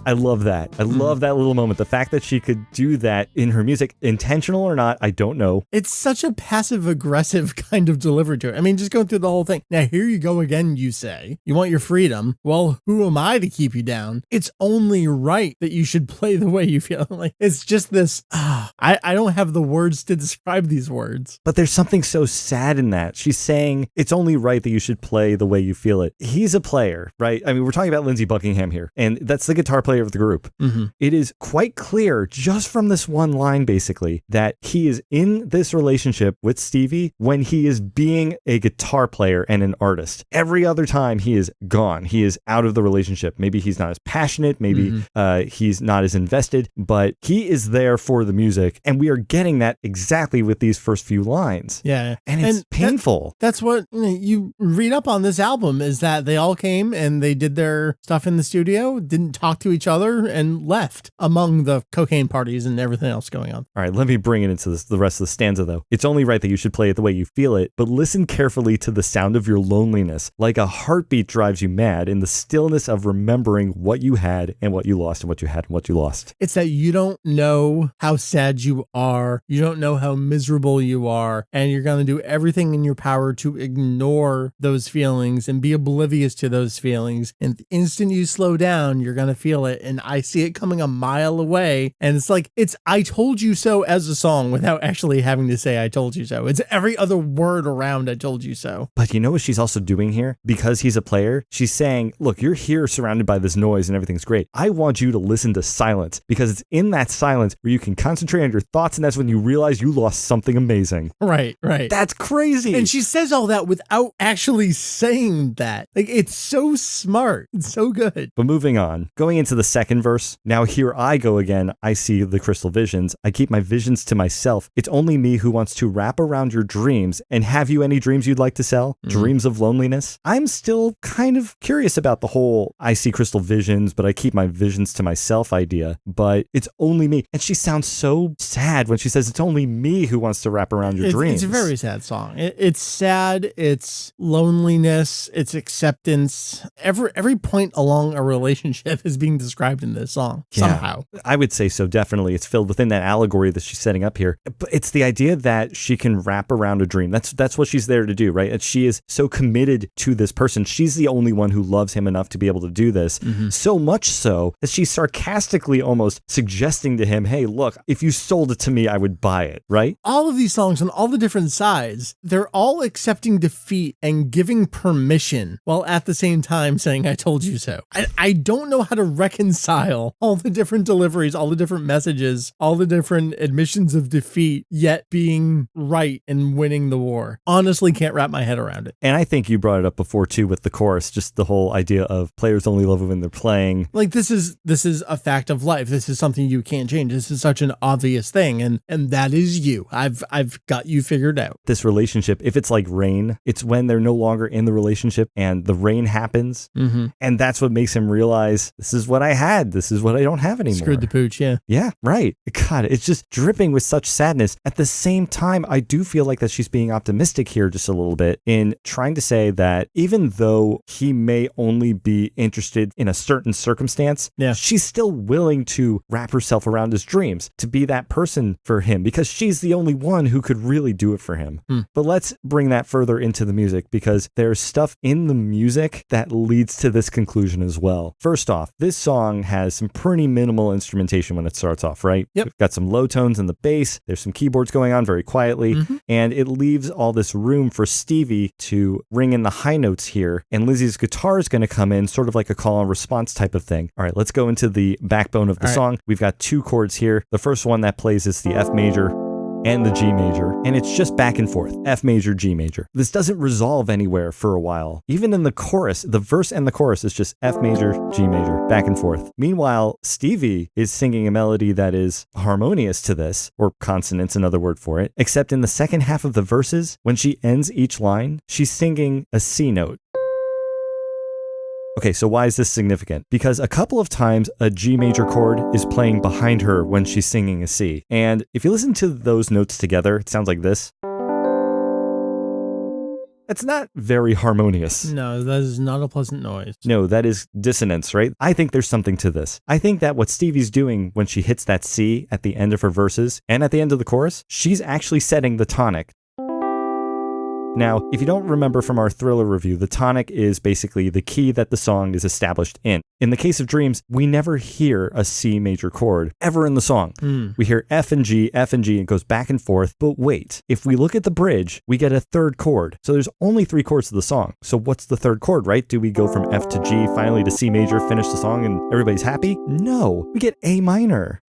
I love that. I love that little moment. The fact that she could do that in her music, intentional or not, I don't know. It's such a passive aggressive kind of delivery to it. I mean, just going through the whole thing. Now, here you go again, you say. You want your freedom. Well, who am I to keep you down? It's only right that you should play the way you feel. Like, it's just this, I don't have the words to describe these words. But there's something so sad in that. She's saying it's only right that you should play the way you feel it. He's a player, right? I mean, we're talking about Lindsey Buckingham here, and that's the guitar player of the group. It is quite clear just from this one line, basically, that he is in this relationship with Stevie when he is being a guitar player and an artist. Every other time he is gone. He is out of the relationship. Maybe he's not as passionate. Maybe he's not as invested, but he is there for the music. And we are getting that exactly with these first few lines. Yeah. And it's painful. That's what you read up on this album, is that they all came and they did their stuff in the studio, didn't talk to each each other and left among the cocaine parties and everything else going on. All right, let me bring it into the rest of the stanza, though. It's only right that you should play it the way you feel it, but listen carefully to the sound of your loneliness. Like a heartbeat drives you mad in the stillness of remembering what you had and what you lost and what you had and what you lost. It's that you don't know how sad you are. You don't know how miserable you are. And you're going to do everything in your power to ignore those feelings and be oblivious to those feelings. And the instant you slow down, you're going to feel it. And I see it coming a mile away. And it's like, it's I told you so as a song without actually having to say I told you so. It's every other word around I told you so. But you know what she's also doing here? Because he's a player, she's saying, look, you're here surrounded by this noise and everything's great. I want you to listen to silence, because it's in that silence where you can concentrate on your thoughts, and that's when you realize you lost something amazing. Right. That's crazy. And she says all that without actually saying that. Like, it's so smart. It's so good. But moving on, going into the second verse, now here I go again. I see the crystal visions. I keep my visions to myself. It's only me who wants to wrap around your dreams. And have you any dreams you'd like to sell? Dreams of loneliness? I'm still kind of curious about the whole I see crystal visions, but I keep my visions to myself idea. But it's only me. And she sounds so sad when she says it's only me who wants to wrap around your dreams. It's a very sad song. It's sad. It's loneliness. It's acceptance. Every point along a relationship is being described in this song somehow. I would say so, definitely. It's filled within that allegory that she's setting up here. But it's the idea that she can wrap around a dream. That's what she's there to do, right? And she is so committed to this person. She's the only one who loves him enough to be able to do this. So much so that she's sarcastically almost suggesting to him, hey, look, if you sold it to me, I would buy it, right? All of these songs on all the different sides, they're all accepting defeat and giving permission while at the same time saying, I told you so. I don't know how to reconcile all the different deliveries, all the different messages, all the different admissions of defeat, yet being right and winning the war. Honestly, can't wrap my head around it. And I think you brought it up before too with the chorus, just the whole idea of players only love it when they're playing. Like, this is a fact of life. This is something you can't change. This is such an obvious thing. And that is you. I've got you figured out. This relationship, if it's like rain, it's when they're no longer in the relationship and the rain happens. And that's what makes him realize, this is what I had. This is what I don't have anymore. Screwed the pooch, yeah. Yeah, right. God, it's just dripping with such sadness. At the same time, I do feel like that she's being optimistic here just a little bit in trying to say that even though he may only be interested in a certain circumstance, she's still willing to wrap herself around his dreams, to be that person for him, because she's the only one who could really do it for him. But let's bring that further into the music, because there's stuff in the music that leads to this conclusion as well. First off, this song has some pretty minimal instrumentation when it starts off, right? Yep. We've got some low tones in the bass. There's some keyboards going on very quietly, and it leaves all this room for Stevie to ring in the high notes here. And Lizzie's guitar is going to come in sort of like a call and response type of thing. All right, let's go into the backbone of the song. We've got two chords here. The first one that plays is the F major and the G major, and it's just back and forth, F major, G major. This doesn't resolve anywhere for a while. Even in the chorus, the verse and the chorus is just F major, G major, back and forth. Meanwhile, Stevie is singing a melody that is harmonious to this, or consonants, another word for it, except in the second half of the verses, when she ends each line, she's singing a C note. Okay, so why is this significant? Because a couple of times a G major chord is playing behind her when she's singing a C. And if you listen to those notes together, it sounds like this. That's not very harmonious. No, that is not a pleasant noise. No, that is dissonance, right? I think there's something to this. I think that what Stevie's doing when she hits that C at the end of her verses and at the end of the chorus, she's actually setting the tonic. Now, if you don't remember from our Thriller review, the tonic is basically the key that the song is established in. In the case of Dreams, we never hear a C major chord ever in the song. We hear F and G, and it goes back and forth. But wait, if we look at the bridge, we get a third chord. So there's only 3 chords to the song. So what's the third chord, right? Do we go from F to G, finally to C major, finish the song, and everybody's happy? No, we get A minor.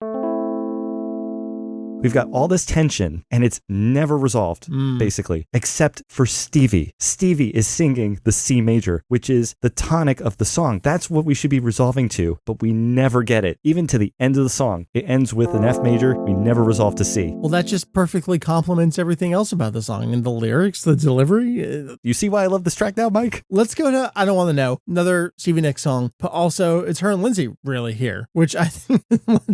We've got all this tension and it's never resolved, basically, except for Stevie. Stevie is singing the C major, which is the tonic of the song. That's what we should be resolving to, but we never get it. Even to the end of the song, it ends with an F major. We never resolve to C. Well, that just perfectly complements everything else about the song and the lyrics, the delivery. You see why I love this track now, Mike? Let's go to I Don't Want to Know, another Stevie Nicks song, but also it's her and Lindsay really here, which I think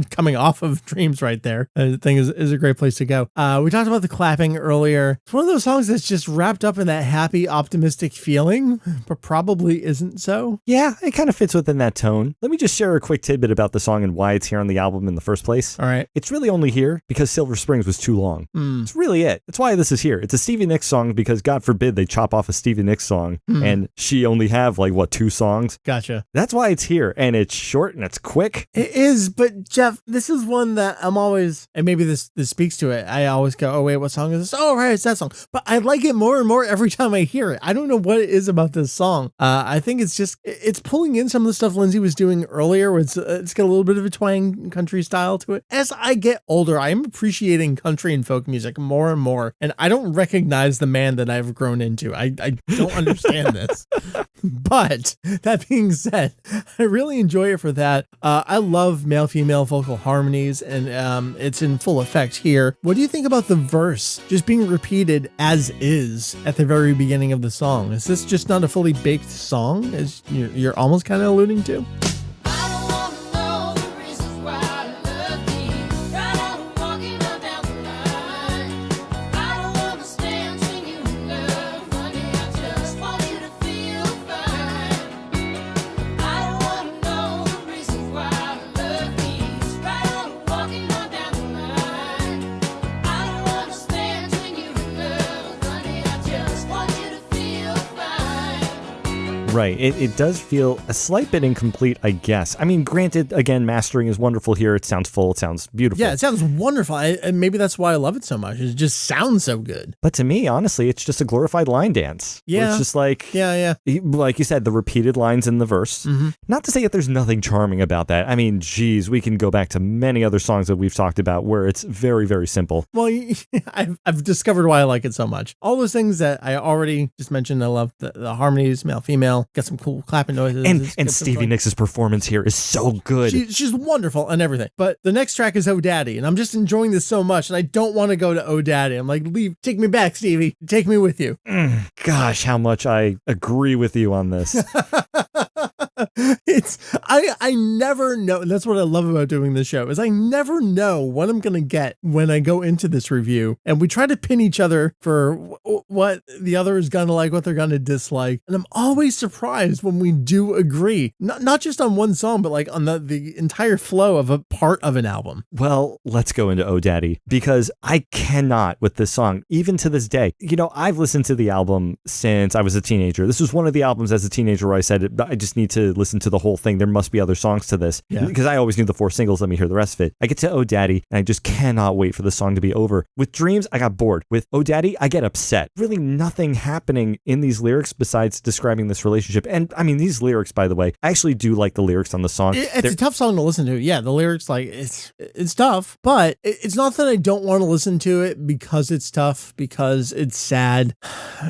coming off of Dreams right there, I think is a great place to go. We talked about the clapping earlier. It's one of those songs that's just wrapped up in that happy, optimistic feeling, but probably isn't so. Yeah, it kind of fits within that tone. Let me just share a quick tidbit about the song and why it's here on the album in the first place. All right. It's really only here because Silver Springs was too long. It's really it. That's why this is here. It's a Stevie Nicks song because God forbid they chop off a Stevie Nicks song and she only have like, what, 2 songs? Gotcha. That's why it's here. And it's short and it's quick. It is, but Jeff, this is one that I'm always, and maybe this speaks to it. I always go, oh wait, what song is this? Oh, right, it's that song. But I like it more and more every time I hear it. I don't know what it is about this song. I think it's just, it's pulling in some of the stuff Lindsay was doing earlier. Where it's got a little bit of a twang country style to it. As I get older, I'm appreciating country and folk music more and more. And I don't recognize the man that I've grown into. I don't understand this. But that being said, I really enjoy it for that. I love male-female vocal harmonies, and it's in full effect here. What do you think about the verse just being repeated as is at the very beginning of the song? Is this just not a fully baked song, as you're almost kind of alluding to? Right. It does feel a slight bit incomplete, I guess. I mean, granted, again, mastering is wonderful here. It sounds full. It sounds beautiful. Yeah, it sounds wonderful. And maybe that's why I love it so much. It just sounds so good. But to me, honestly, it's just a glorified line dance. Yeah. It's just like, yeah. Like you said, the repeated lines in the verse. Mm-hmm. Not to say that there's nothing charming about that. I mean, geez, we can go back to many other songs that we've talked about where it's very, very simple. Well, I've discovered why I like it so much. All those things that I already just mentioned. I love the harmonies, male, female, got some cool clapping noises. And Stevie Nicks' performance here is so good. She's wonderful and everything. But the next track is Oh Daddy, and I'm just enjoying this so much, and I don't want to go to Oh Daddy. I'm like, take me back, Stevie. Take me with you. Gosh, how much I agree with you on this. I never know, and that's what I love about doing this show, is I never know what I'm gonna get when I go into this review, and we try to pin each other for what the other is gonna like, what they're gonna dislike, and I'm always surprised when we do agree, not just on one song, but like on the entire flow of a part of an album. Well, let's go into Oh Daddy, because I cannot with this song, even to this day. You know, I've listened to the album since I was a teenager. This was one of the albums as a teenager where I said, I just need to listen to the whole thing. There must be other songs to this, because I always knew the 4 singles. Let me hear the rest of it. I get to Oh Daddy, and I just cannot wait for the song to be over. With Dreams, I got bored. With Oh Daddy, I get upset. Really nothing happening in these lyrics besides describing this relationship. And I mean, these lyrics, by the way, I actually do like the lyrics on the song. It's a tough song to listen to. Yeah, the lyrics, like, it's tough, but it's not that I don't want to listen to it because it's tough, because it's sad.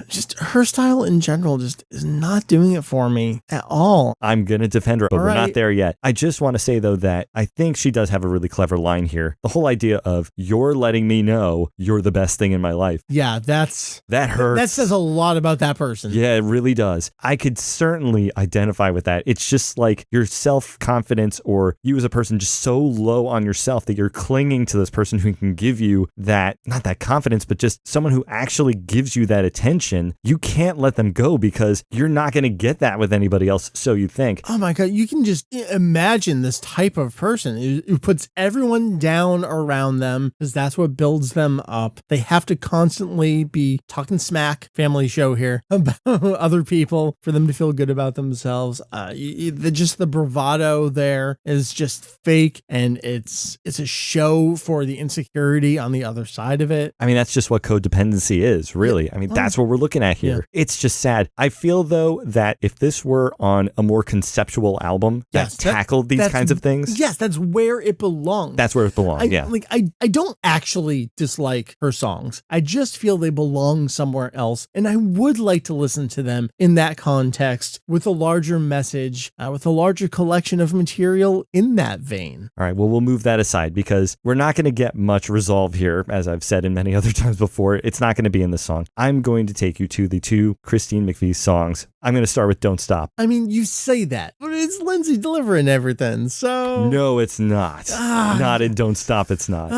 Just her style in general just is not doing it for me at all. I'm going to defend her, but we're not there yet. I just want to say, though, that I think she does have a really clever line here. The whole idea of, you're letting me know you're the best thing in my life. Yeah, that hurts. That says a lot about that person. Yeah, it really does. I could certainly identify with that. It's just like your self-confidence, or you as a person just so low on yourself that you're clinging to this person who can give you that, not that confidence, but just someone who actually gives you that attention. You can't let them go because you're not going to get that with anybody else, so you think. Oh my God, you can just imagine this type of person who puts everyone down around them because that's what builds them up. They have to constantly be talking smack, family show here, about other people for them to feel good about themselves. Just the bravado there is just fake, and it's a show for the insecurity on the other side of it. I mean, that's just what codependency is, really. I mean, that's what we're looking at here. Yeah. It's just sad. I feel, though, that if this were on a more more conceptual album that tackled these kinds of things. Yes, that's where it belongs. That's where it belongs, yeah. I don't actually dislike her songs. I just feel they belong somewhere else. And I would like to listen to them in that context with a larger message, with a larger collection of material in that vein. All right, well, we'll move that aside because we're not going to get much resolve here, as I've said in many other times before. It's not going to be in this song. I'm going to take you to the two Christine McVie songs. I'm going to start with Don't Stop. I mean, you say that, but it's Lindsay delivering everything, so... No, it's not. Not in Don't Stop, it's not.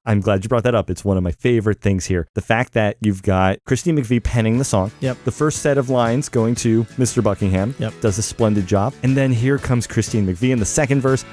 I'm glad you brought that up. It's one of my favorite things here. The fact that you've got Christine McVie penning the song. Yep. The first set of lines going to Mr. Buckingham. Yep. Does a splendid job. And then here comes Christine McVie in the second verse.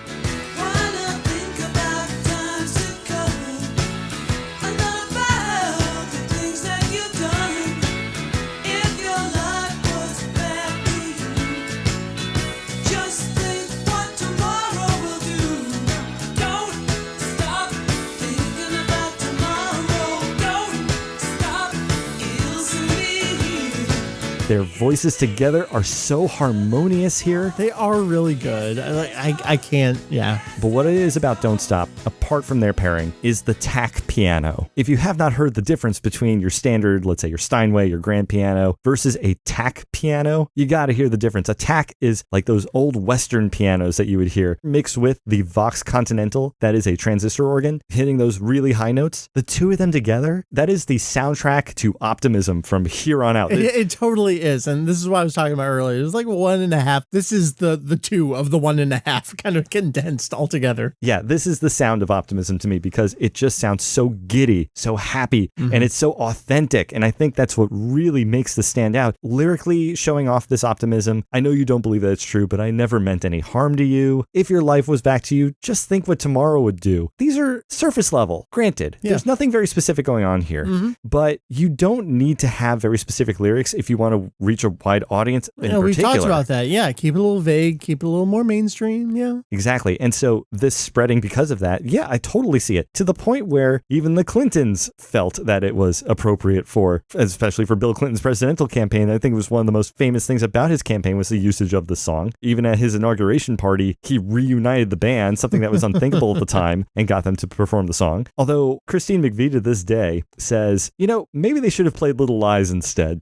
Their voices together are so harmonious here. They are really good. I can't, yeah. But what it is about Don't Stop, apart from their pairing, is the tack piano. If you have not heard the difference between your standard, let's say your Steinway, your grand piano, versus a tack piano, you got to hear the difference. A tack is like those old Western pianos that you would hear mixed with the Vox Continental, that is a transistor organ, hitting those really high notes. The two of them together, that is the soundtrack to optimism from here on out. It totally is, and this is what I was talking about earlier. It's like 1.5. This is the two of the 1.5 kind of condensed all together. Yeah, this is the sound of optimism to me because it just sounds so giddy, so happy, and it's so authentic. And I think that's what really makes this stand out. Lyrically showing off this optimism. I know you don't believe that it's true, but I never meant any harm to you. If your life was back to you, just think what tomorrow would do. These are surface level. Granted, there's nothing very specific going on here, but you don't need to have very specific lyrics if you want to reach a wide audience in particular. We talked about that. Yeah, keep it a little vague, keep it a little more mainstream. Yeah, exactly. And so this spreading because of that, yeah, I totally see it, to the point where even the Clintons felt that it was appropriate for, especially for Bill Clinton's presidential campaign. I think it was one of the most famous things about his campaign was the usage of the song. Even at his inauguration party, he reunited the band, something that was unthinkable at the time, and got them to perform the song. Although Christine McVie to this day says, maybe they should have played Little Lies instead.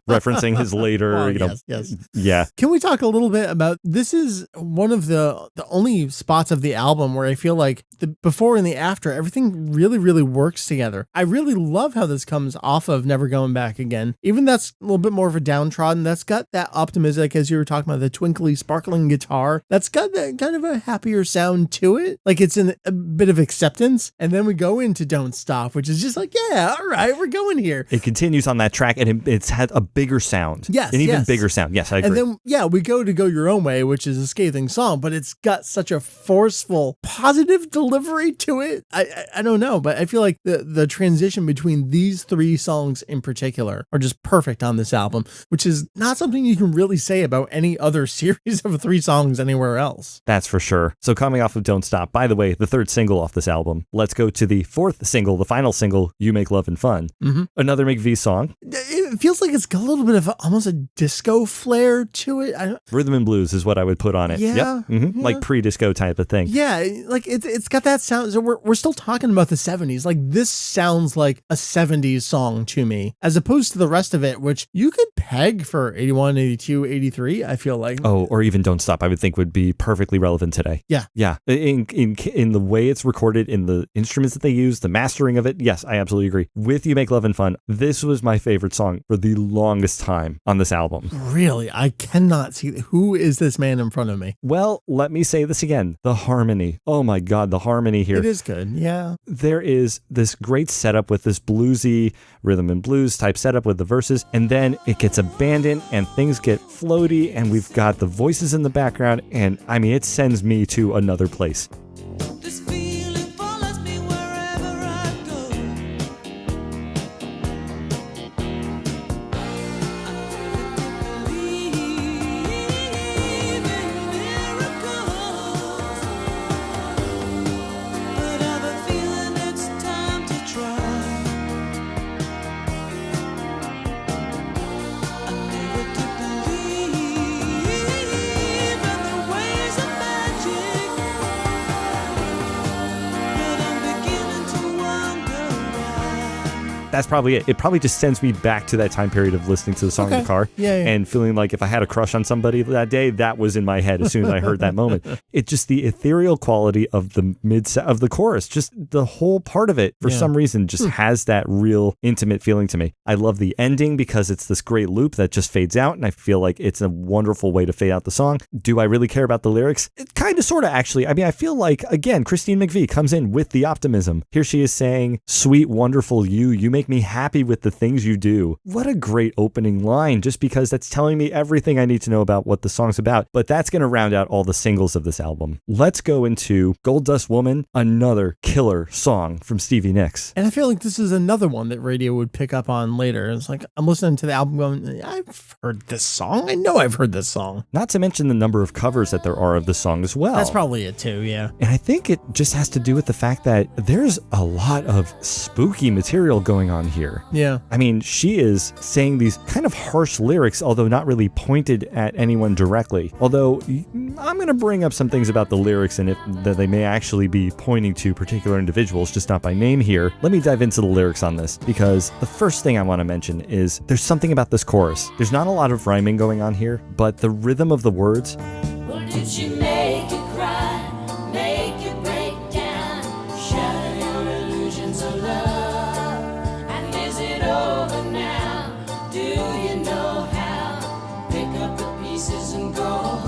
Referencing his later, yes. Yeah. Can we talk a little bit about, this is one of the only spots of the album where I feel like the before and the after, everything really, really works together. I really love how this comes off of Never Going Back Again. Even that's a little bit more of a downtrodden, that's got that optimism, like as you were talking about, the twinkly, sparkling guitar, that's got that kind of a happier sound to it. Like it's in a bit of acceptance. And then we go into Don't Stop, which is just like, yeah, all right, we're going here. It continues on that track and it's had a bigger sound. Yes. An even bigger sound. Yes, I agree. And then, we go to Go Your Own Way, which is a scathing song, but it's got such a forceful, positive delivery to it. I don't know, but I feel like the transition between these three songs in particular are just perfect on this album, which is not something you can really say about any other series of three songs anywhere else. That's for sure. So coming off of Don't Stop, by the way, the third single off this album, let's go to the fourth single, the final single, You Make Love and Fun. Another McVie song. It feels like it's got a little bit of almost a disco flair to it. Rhythm and blues is what I would put on it. Yeah. Yep. Like pre-disco type of thing. Yeah, like it's got that sound. So we're still talking about the 70s. Like this sounds like a 70s song to me, as opposed to the rest of it, which you could peg for 81, 82, 83, I feel like. Oh, or even Don't Stop, I would think would be perfectly relevant today. Yeah. Yeah. In the way it's recorded, in the instruments that they use, the mastering of it, yes, I absolutely agree. With You Make Love and Fun, this was my favorite song for the longest time on this album. Really? I cannot see. Who is this man in front of me? Well, let me say this again. The harmony. Oh my God, the harmony here. It is good. Yeah. There is this great setup with this bluesy rhythm and blues type setup with the verses, and then it gets abandoned and things get floaty, and we've got the voices in the background, and I mean, it sends me to another place. This feeling follows me wherever I go. I believe in miracles, but I have a feeling it's time to try. I never did believe That's probably it. It probably just sends me back to that time period of listening to the song in the car and feeling like if I had a crush on somebody that day, that was in my head as soon as I heard that moment. It's just the ethereal quality of the of the chorus, just the whole part of it for some reason just has that real intimate feeling to me. I love the ending because it's this great loop that just fades out, and I feel like it's a wonderful way to fade out the song. Do I really care about the lyrics? It kind of, sort of, actually. I mean, I feel like, again, Christine McVie comes in with the optimism. Here she is saying, sweet, wonderful you make me happy with the things you do. What a great opening line, just because that's telling me everything I need to know about what the song's about. But that's going to round out all the singles of this album. Let's go into Gold Dust Woman, another killer song from Stevie Nicks. And I feel like this is another one that radio would pick up on later. It's like, I'm listening to the album going, I've heard this song. I know I've heard this song. Not to mention the number of covers that there are of the song as well. That's probably it too, yeah. And I think it just has to do with the fact that there's a lot of spooky material going on here. Yeah. I mean, she is saying these kind of harsh lyrics, although not really pointed at anyone directly. Although I'm going to bring up some things about the lyrics and that they may actually be pointing to particular individuals, just not by name here. Let me dive into the lyrics on this, because the first thing I want to mention is there's something about this chorus. There's not a lot of rhyming going on here, but the rhythm of the words. Well, did she make you cry, make you break down, shatter your illusions of love? And is it over now? Do you know how? Pick up the pieces and go home.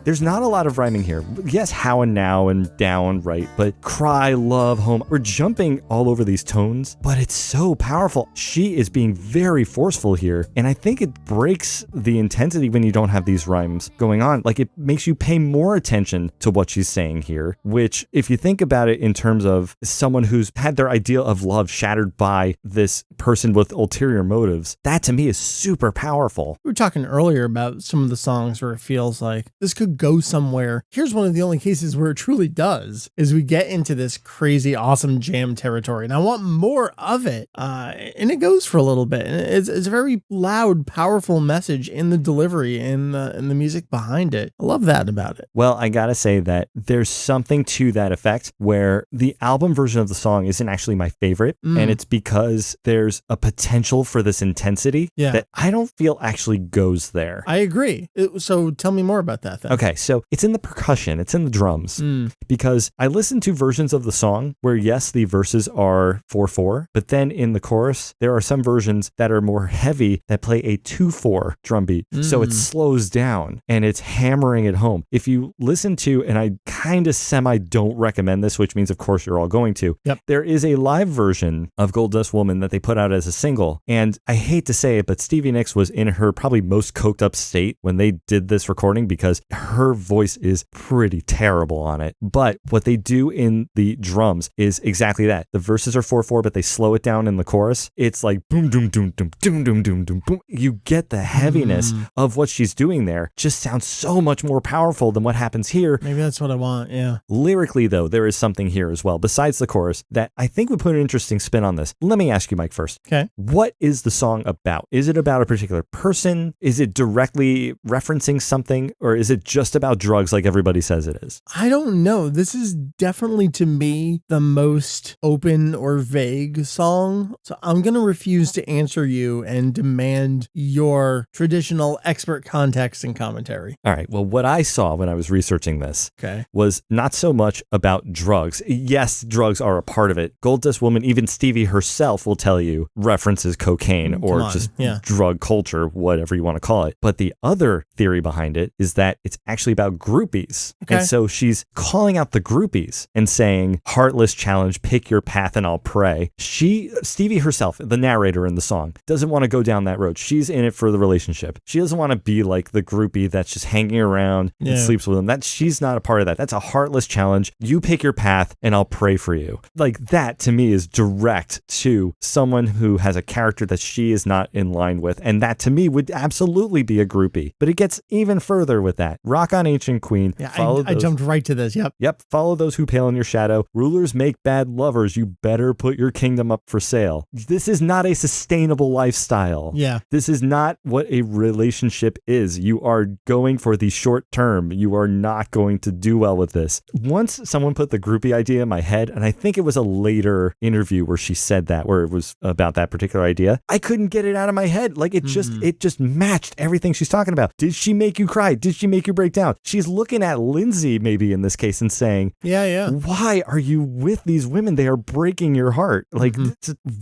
There's not a lot of rhyming here. Yes, how and now and down, right? But cry, love, home. We're jumping all over these tones, but it's so powerful. She is being very forceful here, and I think it breaks the intensity when you don't have these rhymes going on. Like, it makes you pay more attention to what she's saying here, which, if you think about it in terms of someone who's had their idea of love shattered by this person with ulterior motives, that to me is super powerful. We were talking earlier about some of the songs where it feels like this could go somewhere. Here's one of the only cases where it truly does, is we get into this crazy, awesome jam territory, and I want more of it. And it goes for a little bit. And it's a very loud, powerful message in the delivery and the music behind it. I love that about it. Well, I gotta say that there's something to that effect where the album version of the song isn't actually my favorite, and it's because there's a potential for this intensity that I don't feel actually goes there. I agree. So tell me more about that then. Okay, so it's in the percussion, it's in the drums, because I listened to versions of the song where, yes, the verses are 4/4, but then in the chorus, there are some versions that are more heavy that play a 2/4 drum beat. So it slows down and it's hammering it home. If you listen to, and I kind of don't recommend this, which means of course you're all going to, there is a live version of Gold Dust Woman that they put out as a single. And I hate to say it, but Stevie Nicks was in her probably most coked up state when they did this recording, because her voice is pretty terrible on it. But what they do in the drums is exactly that. The verses are 4/4, but they slow it down in the chorus. It's like boom, doom, doom, doom, doom, doom, doom, doom, boom. You get the heaviness of what she's doing there. Just sounds so much more powerful than what happens here. Maybe that's what I want, yeah. Lyrically, though, there is something here as well, besides the chorus, that I think would put an interesting spin on this. Let me ask you, Mike, first. Okay. What is the song about? Is it about a particular person? Is it directly referencing something? Or is it just about drugs like everybody says it is? I don't know. This is definitely, to me, the most open or vague song. So I'm going to refuse to answer you and demand your traditional expert context and commentary. All right. Well, what I saw when I was researching this was not so much about drugs. Yes, drugs are a part of it. Gold Dust Woman, even Stevie herself will tell you, references cocaine or just drug culture, whatever you want to call it. But the other theory behind it is that it's actually about groupies. And so she's calling out the groupies and saying, heartless challenge, pick your path and I'll pray. Stevie herself, the narrator in the song, doesn't want to go down that road. She's in it for the relationship. She doesn't want to be like the groupie that's just hanging around and sleeps with them. She's not a part of that. That's a heartless challenge. You pick your path and I'll pray for you. Like, that to me is direct to someone who has a character that she is not in line with. And that to me would absolutely be a groupie. But it gets even further with that. Rock On Ancient Queen. Yeah, Follow I those. jumped right to this. Yep. Yep. Follow those who pale in your shadow. Rulers make bad lovers. You better put your kingdom up for sale. This is not a sustainable lifestyle. Yeah. This is not what a relationship is. You are going for the short term. You are not going to do well with this. Once someone put the groupie idea in my head, and I think it was a later interview where she said that, where it was about that particular idea, I couldn't get it out of my head. Like it just matched everything she's talking about. Did she make you cry? Did she make you break down? She's looking at Lindsay maybe in this case and saying, Yeah. why are you with these women? They are breaking your heart. Like,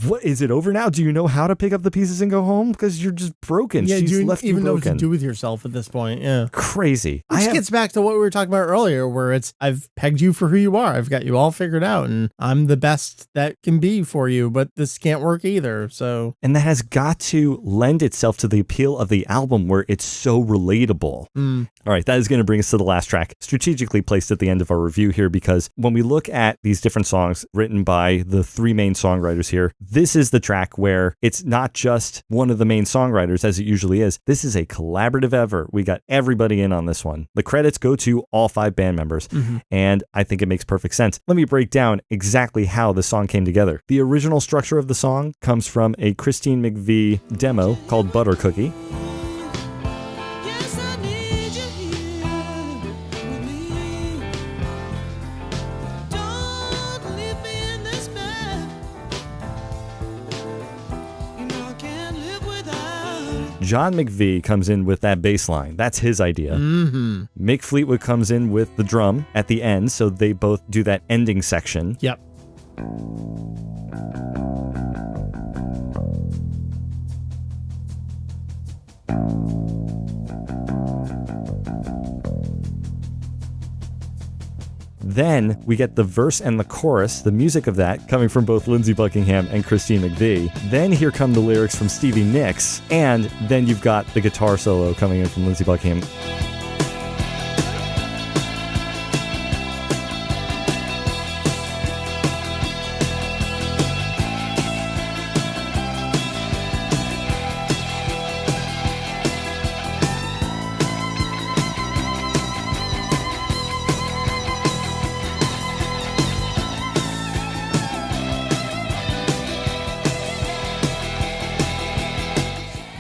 what is it over now? Do you know how to pick up the pieces and go home? Because you're just broken. Yeah, She's do you left you even know what broken. to do with yourself at this point? Yeah. Crazy. Which gets back to what we were talking about earlier, where it's, I've pegged you for who you are. I've got you all figured out, and I'm the best that can be for you, but this can't work either. So, and that has got to lend itself to the appeal of the album where it's so relatable. All right, that is going to bring us to the last track, strategically placed at the end of our review here, because when we look at these different songs written by the three main songwriters here, this is the track where it's not just one of the main songwriters as it usually is. This is a collaborative effort. We got everybody in on this one. The credits go to all 5 band members, and I think it makes perfect sense. Let me break down exactly how the song came together. The original structure of the song comes from a Christine McVie demo called Butter Cookie. Yes, I need you here with me. Don't leave me in this bed. You know I can't live without it. John McVie comes in with that bass line. That's his idea. Mick Fleetwood comes in with the drum at the end, so they both do that ending section. yep. Then we get the verse and the chorus, the music of that, coming from both Lindsey Buckingham and Christine McVie. Then here come the lyrics from Stevie Nicks, and then you've got the guitar solo coming in from Lindsey Buckingham.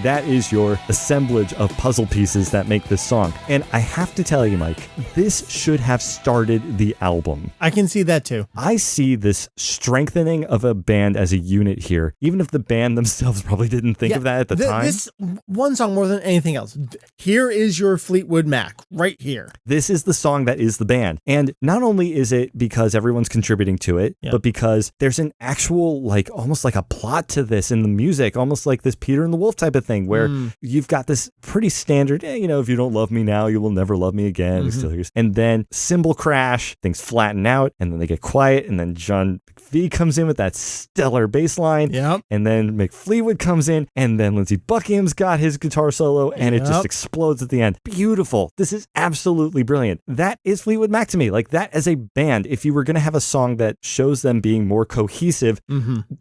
That is your assemblage of puzzle pieces that make this song. And I have to tell you, Mike, this should have started the album. I can see that too. I see this strengthening of a band as a unit here, even if the band themselves probably didn't think of that at the time. This one song more than anything else. Here is your Fleetwood Mac right here. This is the song that is the band. And not only is it because everyone's contributing to it, but because there's an actual, like, almost like a plot to this in the music, almost like this Peter and the Wolf type of thing, where you've got this pretty standard, if you don't love me now, you will never love me again. And then cymbal crash, things flatten out, and then they get quiet, and then John McVie comes in with that stellar bass line, and then Mick Fleetwood comes in, and then Lindsey Buckingham's got his guitar solo, and it just explodes at the end. Beautiful. This is absolutely brilliant. That is Fleetwood Mac to me. Like, that as a band, if you were going to have a song that shows them being more cohesive,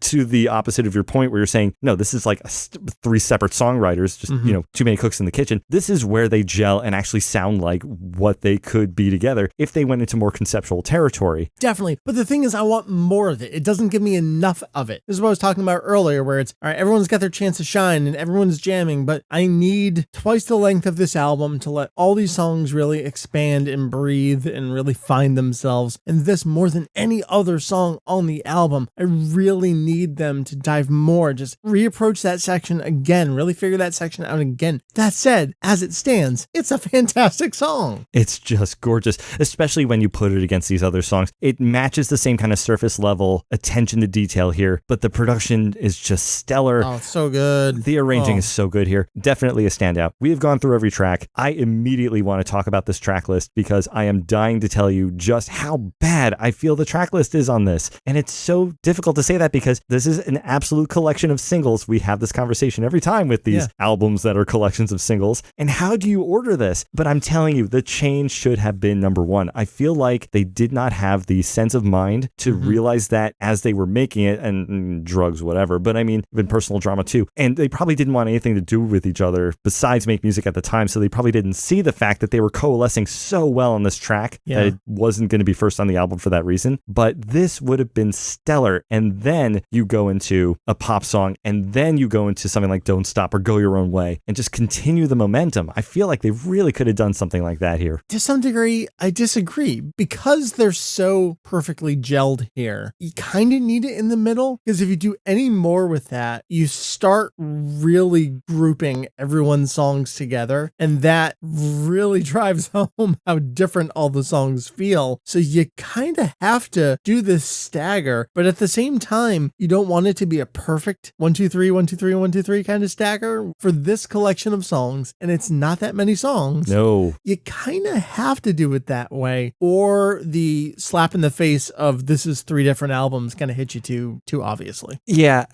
to the opposite of your point where you're saying, no, this is like 3 separate songwriters, just, too many cooks in the kitchen. This is where they gel and actually sound like what they could be together if they went into more conceptual territory. Definitely. But the thing is, I want more of it. It doesn't give me enough of it. This is what I was talking about earlier, where it's, all right, everyone's got their chance to shine and everyone's jamming, but I need twice the length of this album to let all these songs really expand and breathe and really find themselves. And this, more than any other song on the album, I really need them to dive more, just reapproach that section again, really figure that section out again. That said, as it stands, it's a fantastic song. It's just gorgeous, especially when you put it against these other songs. It matches the same kind of surface level attention to detail here, but the production is just stellar. Oh, it's so good. The arranging is so good here. Definitely a standout. We have gone through every track. I immediately want to talk about this track list because I am dying to tell you just how bad I feel the track list is on this. And it's so difficult to say that because this is an absolute collection of singles. We have this conversation every time with with these albums that are collections of singles. And how do you order this? But I'm telling you, the change should have been number one. I feel like they did not have the sense of mind to realize that as they were making it, and drugs, whatever, but I mean, even personal drama too. And they probably didn't want anything to do with each other besides make music at the time. So they probably didn't see the fact that they were coalescing so well on this track that it wasn't going to be first on the album for that reason. But this would have been stellar. And then you go into a pop song, and then you go into something like Don't Stop or Go Your Own Way and just continue the momentum. I feel like they really could have done something like that here. To some degree, I disagree. Because they're so perfectly gelled here, you kind of need it in the middle, because if you do any more with that, you start really grouping everyone's songs together, and that really drives home how different all the songs feel. So you kind of have to do this stagger, but at the same time, you don't want it to be a perfect 1, 2, 3, 1, 2, 3, 1, 2, 3 kind of stagger for this collection of songs, and it's not that many songs. No. You kind of have to do it that way, or the slap in the face of this is 3 different albums kind of hit you too obviously. Yeah,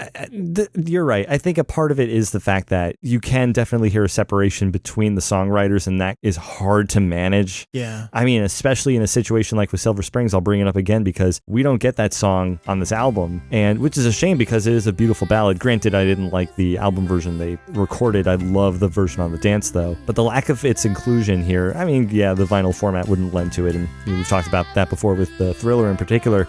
you're right. I think a part of it is the fact that you can definitely hear a separation between the songwriters, and that is hard to manage. Yeah. I mean, especially in a situation like with Silver Springs, I'll bring it up again because we don't get that song on this album, and which is a shame because it is a beautiful ballad. Granted, I didn't like the album version they recorded. I love the version on the dance though, but the lack of its inclusion here, I mean, yeah, the vinyl format wouldn't lend to it, and we've talked about that before with the Thriller in particular.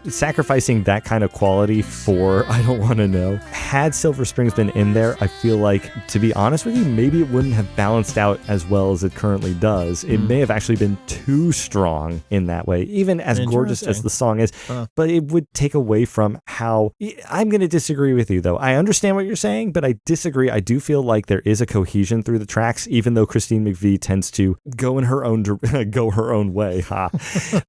Sacrificing that kind of quality for I Don't Want to Know. Had Silver Springs been in there, I feel like, to be honest with you, maybe it wouldn't have balanced out as well as it currently does. It may have actually been too strong in that way, even as gorgeous as the song is, but it would take away from how... I'm going to disagree with you, though. I understand what you're saying, but I disagree. I do feel like there is a cohesion through the tracks, even though Christine McVie tends to go in her own go her own way.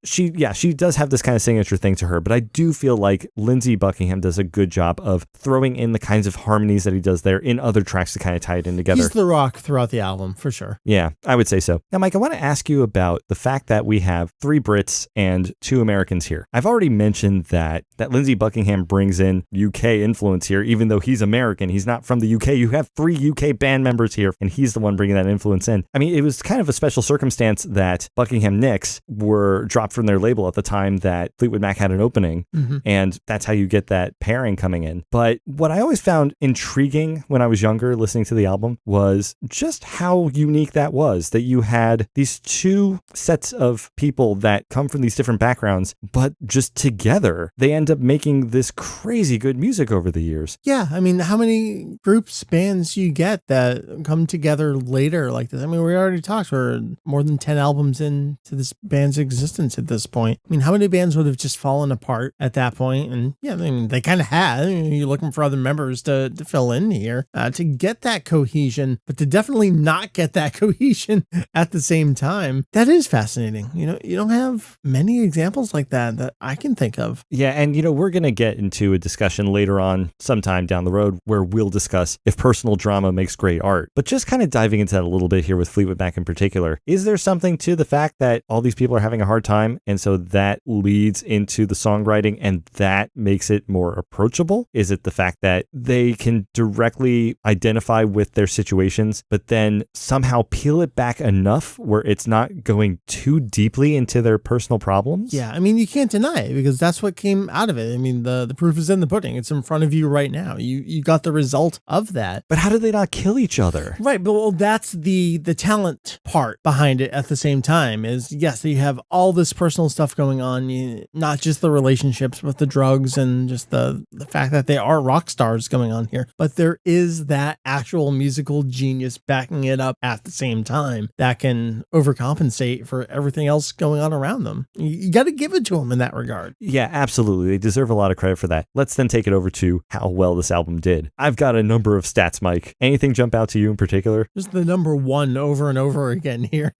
She does have this kind of signature thing to her, but I do feel like Lindsey Buckingham does a good job of throwing in the kinds of harmonies that he does there in other tracks to kind of tie it in together. He's the rock throughout the album, for sure. Yeah, I would say so. Now, Mike, I want to ask you about the fact that we have 3 Brits and 2 Americans here. I've already mentioned that Lindsey Buckingham brings in UK influence here, even though he's American. He's not from the UK. You have 3 UK band members here, and he's the one bringing that influence in. I mean, it was kind of a special circumstance that Buckingham Nicks were dropped from their label at the time that Fleetwood Mac had an opening, and that's how you get that pairing coming in. But what I always found intriguing when I was younger listening to the album was just how unique that was, that you had these 2 sets of people that come from these different backgrounds, but just together, they end up making this crazy good music over the years. Yeah, I mean, how many groups, bands you get that come together later like this? I mean, we already talked, we're more than 10 albums into this band's existence at this point. I mean, how many bands would have just fallen apart at that point? And yeah, I mean, they kind of had. I mean, you're looking for other members to fill in here to get that cohesion, but to definitely not get that cohesion at the same time. That is fascinating. You know, you don't have many examples like that I can think of. Yeah, and we're going to get into a discussion later on sometime down the road where we'll discuss if personal drama makes great art. But just kind of diving into that a little bit here with Fleetwood Mac in particular, is there something to the fact that all these people are having a hard time, and so that leads into the songwriting and that makes it more approachable? Is it the fact that they can directly identify with their situations, but then somehow peel it back enough where it's not going too deeply into their personal problems? Yeah, I mean, you can't deny it because that's what came out of it. I mean, the proof is in the pudding. It's in front of you right now. You got the result of that. But how did they not kill each other? Right, but well, that's the talent part behind it at the same time is, yes, you have all this personal stuff going on, not just the relationships, but the drugs and just the fact that they are rock stars going on here. But there is that actual musical genius backing it up at the same time that can overcompensate for everything else going on around them. You got to give it to them in that regard. Yeah, absolutely. They deserve a lot of credit for that. Let's then take it over to how well this album did. I've got a number of stats, Mike. Anything jump out to you in particular? Just the number 1 over and over again here.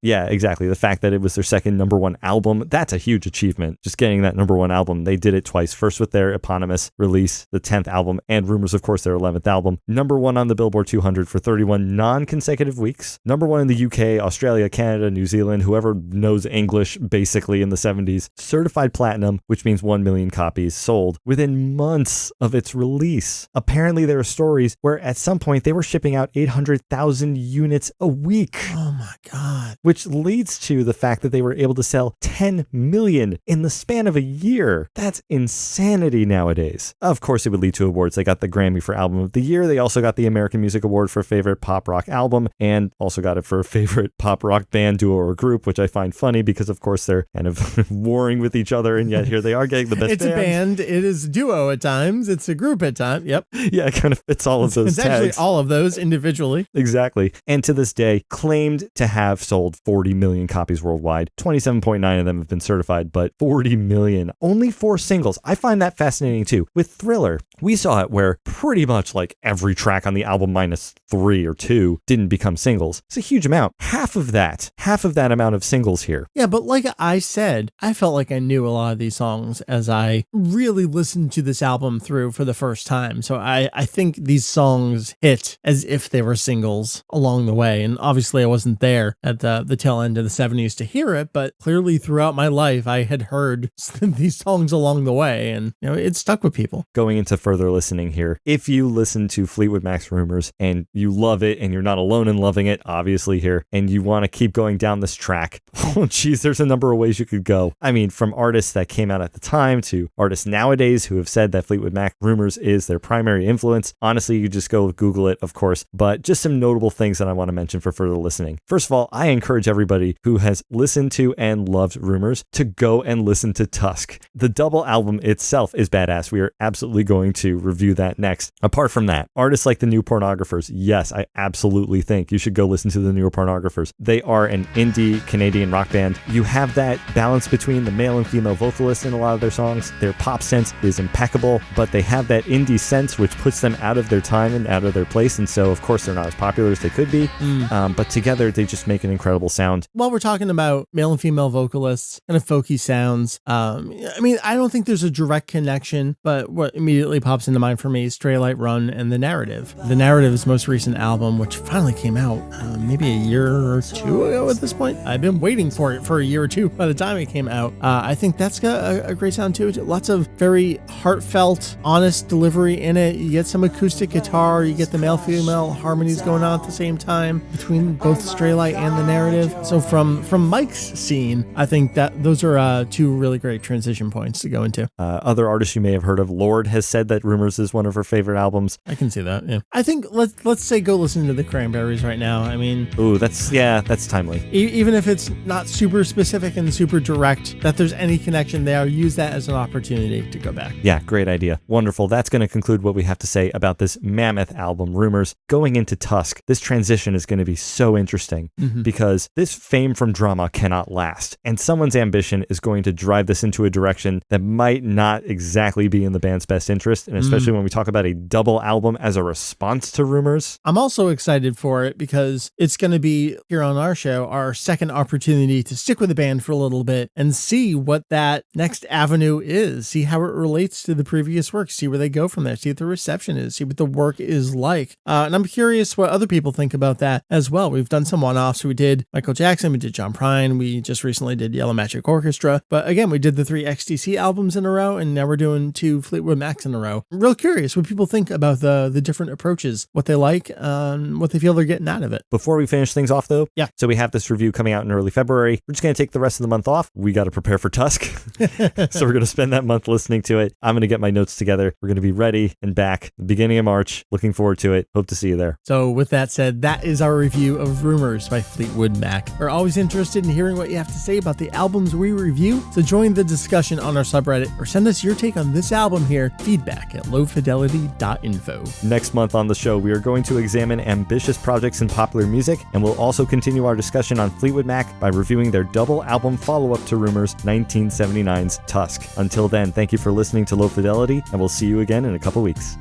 Yeah, exactly. The fact that it was their second number 1 album, that's a huge achievement. Just getting that number 1 album. They did it twice. First with their eponymous release, the 10th album, and Rumours, of course, their 11th album. Number 1 on the Billboard 200 for 31 non-consecutive weeks. Number 1 in the UK, Australia, Canada, New Zealand, whoever knows English, basically in the 70s. Certified platinum, which means 1 million copies sold within months of its release. Apparently, there are stories where at some point they were shipping out 800,000 units a week. Oh my God. Which leads to the fact that they were able to sell 10 million in the span of a year. That's insanity nowadays. Of course, it would lead to awards. They got the Grammy for Album of the Year. They also got the American Music Award for Favorite Pop Rock Album, and also got it for Favorite Pop Rock Band, Duo, or Group, which I find funny because, of course, they're kind of warring with each other, and yet here they are getting the best It's a band. It is a duo at times. It's a group at times. Yep. Yeah, it kind of fits all of those It's tags. actually all of those individually. Exactly. And to this day, claimed to have sold 40 million copies worldwide. 27.9 of them have been certified, but 40 million. Only 4 singles. I find that fascinating too. With Thriller, we saw it where pretty much like every track on the album minus 3 or 2 didn't become singles. It's a huge amount. Half of that amount of singles here. Yeah, but like I said, I felt like I knew a lot of these songs as I really listened to this album through for the first time. So I think these songs hit as if they were singles along the way. And obviously I wasn't there at the tail end of the 70s to hear it, but clearly throughout my life I had heard these songs along the way, and it stuck with people. Going into further listening here, if you listen to Fleetwood Mac's Rumours and you love it and you're not alone in loving it, obviously here, and you want to keep going down this track, oh geez, there's a number of ways you could go. I mean, from artists that came out at the time to artists nowadays who have said that Fleetwood Mac Rumours is their primary influence. Honestly, you just go Google it, of course, but just some notable things that I want to mention for further listening. First of all, I encourage everybody who has listened to and loved Rumours to go and listen to Tusk. The double album itself is badass. We are absolutely going to review that next. Apart from that, artists like the New Pornographers, yes, I absolutely think you should go listen to the New Pornographers. They are an indie Canadian rock band. You have that balance between the male and female vocalists in a lot of their songs. Their pop sense is impeccable, but they have that indie sense which puts them out of their time and out of their place, and so of course they're not as popular as they could be, but together they just make an incredible sound. While we're talking about male and female vocalists, kind of folky sounds, I mean, I don't think there's a direct connection, but what immediately pops into mind for me is Stray Light Run and The Narrative. The Narrative's most recent album, which finally came out maybe a year or 2 ago at this point. I've been waiting for it for a year or 2 by the time it came out. I think that's got a great sound to it. Lots of very heartfelt, honest delivery in it. You get some acoustic guitar, you get the male-female harmonies going on at the same time between both Stray Light and The Narrative. So from Mike's scene, I think that those are 2 really great transition points to go into. Other artists you may have heard of, Lorde has said that Rumours is one of her favorite albums. I can see that, yeah. I think let's say go listen to the Cranberries right now. I mean... Ooh, that's timely. Even if it's not super specific and super direct, that there's any connection there, use that as an opportunity to go back. Yeah, great idea. Wonderful. That's going to conclude what we have to say about this mammoth album, Rumours. Going into Tusk, this transition is going to be so interesting because this fame from drama cannot last, and someone's ambition is going to drive this into a direction that might not exactly be in the band's best interest, and especially when we talk about a double album as a response to Rumours. I'm also excited for it because it's going to be, here on our show, our second opportunity to stick with the band for a little bit and see what that next avenue is, see how it relates to the previous work, see where they go from there, see what the reception is, see what the work is like. And I'm curious what other people think about that as well. We've done some one-offs. We did Michael Jackson, we did John Prine, we just recently did Yellow Magic Orchestra, but again, we did the 3 XTC albums in a row, and now we're doing 2 Fleetwood Macs in a row. I'm real curious what people think about the different approaches, what they like, what they feel they're getting out of it. Before we finish things off though, yeah. So we have this review coming out in early February. We're just going to take the rest of the month off. We got to prepare for Tusk. So we're going to spend that month listening to it. I'm going to get my notes together. We're going to be ready and back the beginning of March. Looking forward to it. Hope to see you there. So with that said, that is our review of Rumours by Fleetwood Mac. We're always interested in hearing what you have to say about the albums we review, so join the discussion on our subreddit or send us your take on this album here, feedback@lofidelity.info. Next month on the show, we are going to examine ambitious projects in popular music, and we'll also continue our discussion on Fleetwood Mac by reviewing their double album follow-up to Rumours, 1979's Tusk. Until then, thank you for listening to Low Fidelity, and we'll see you again in a couple weeks.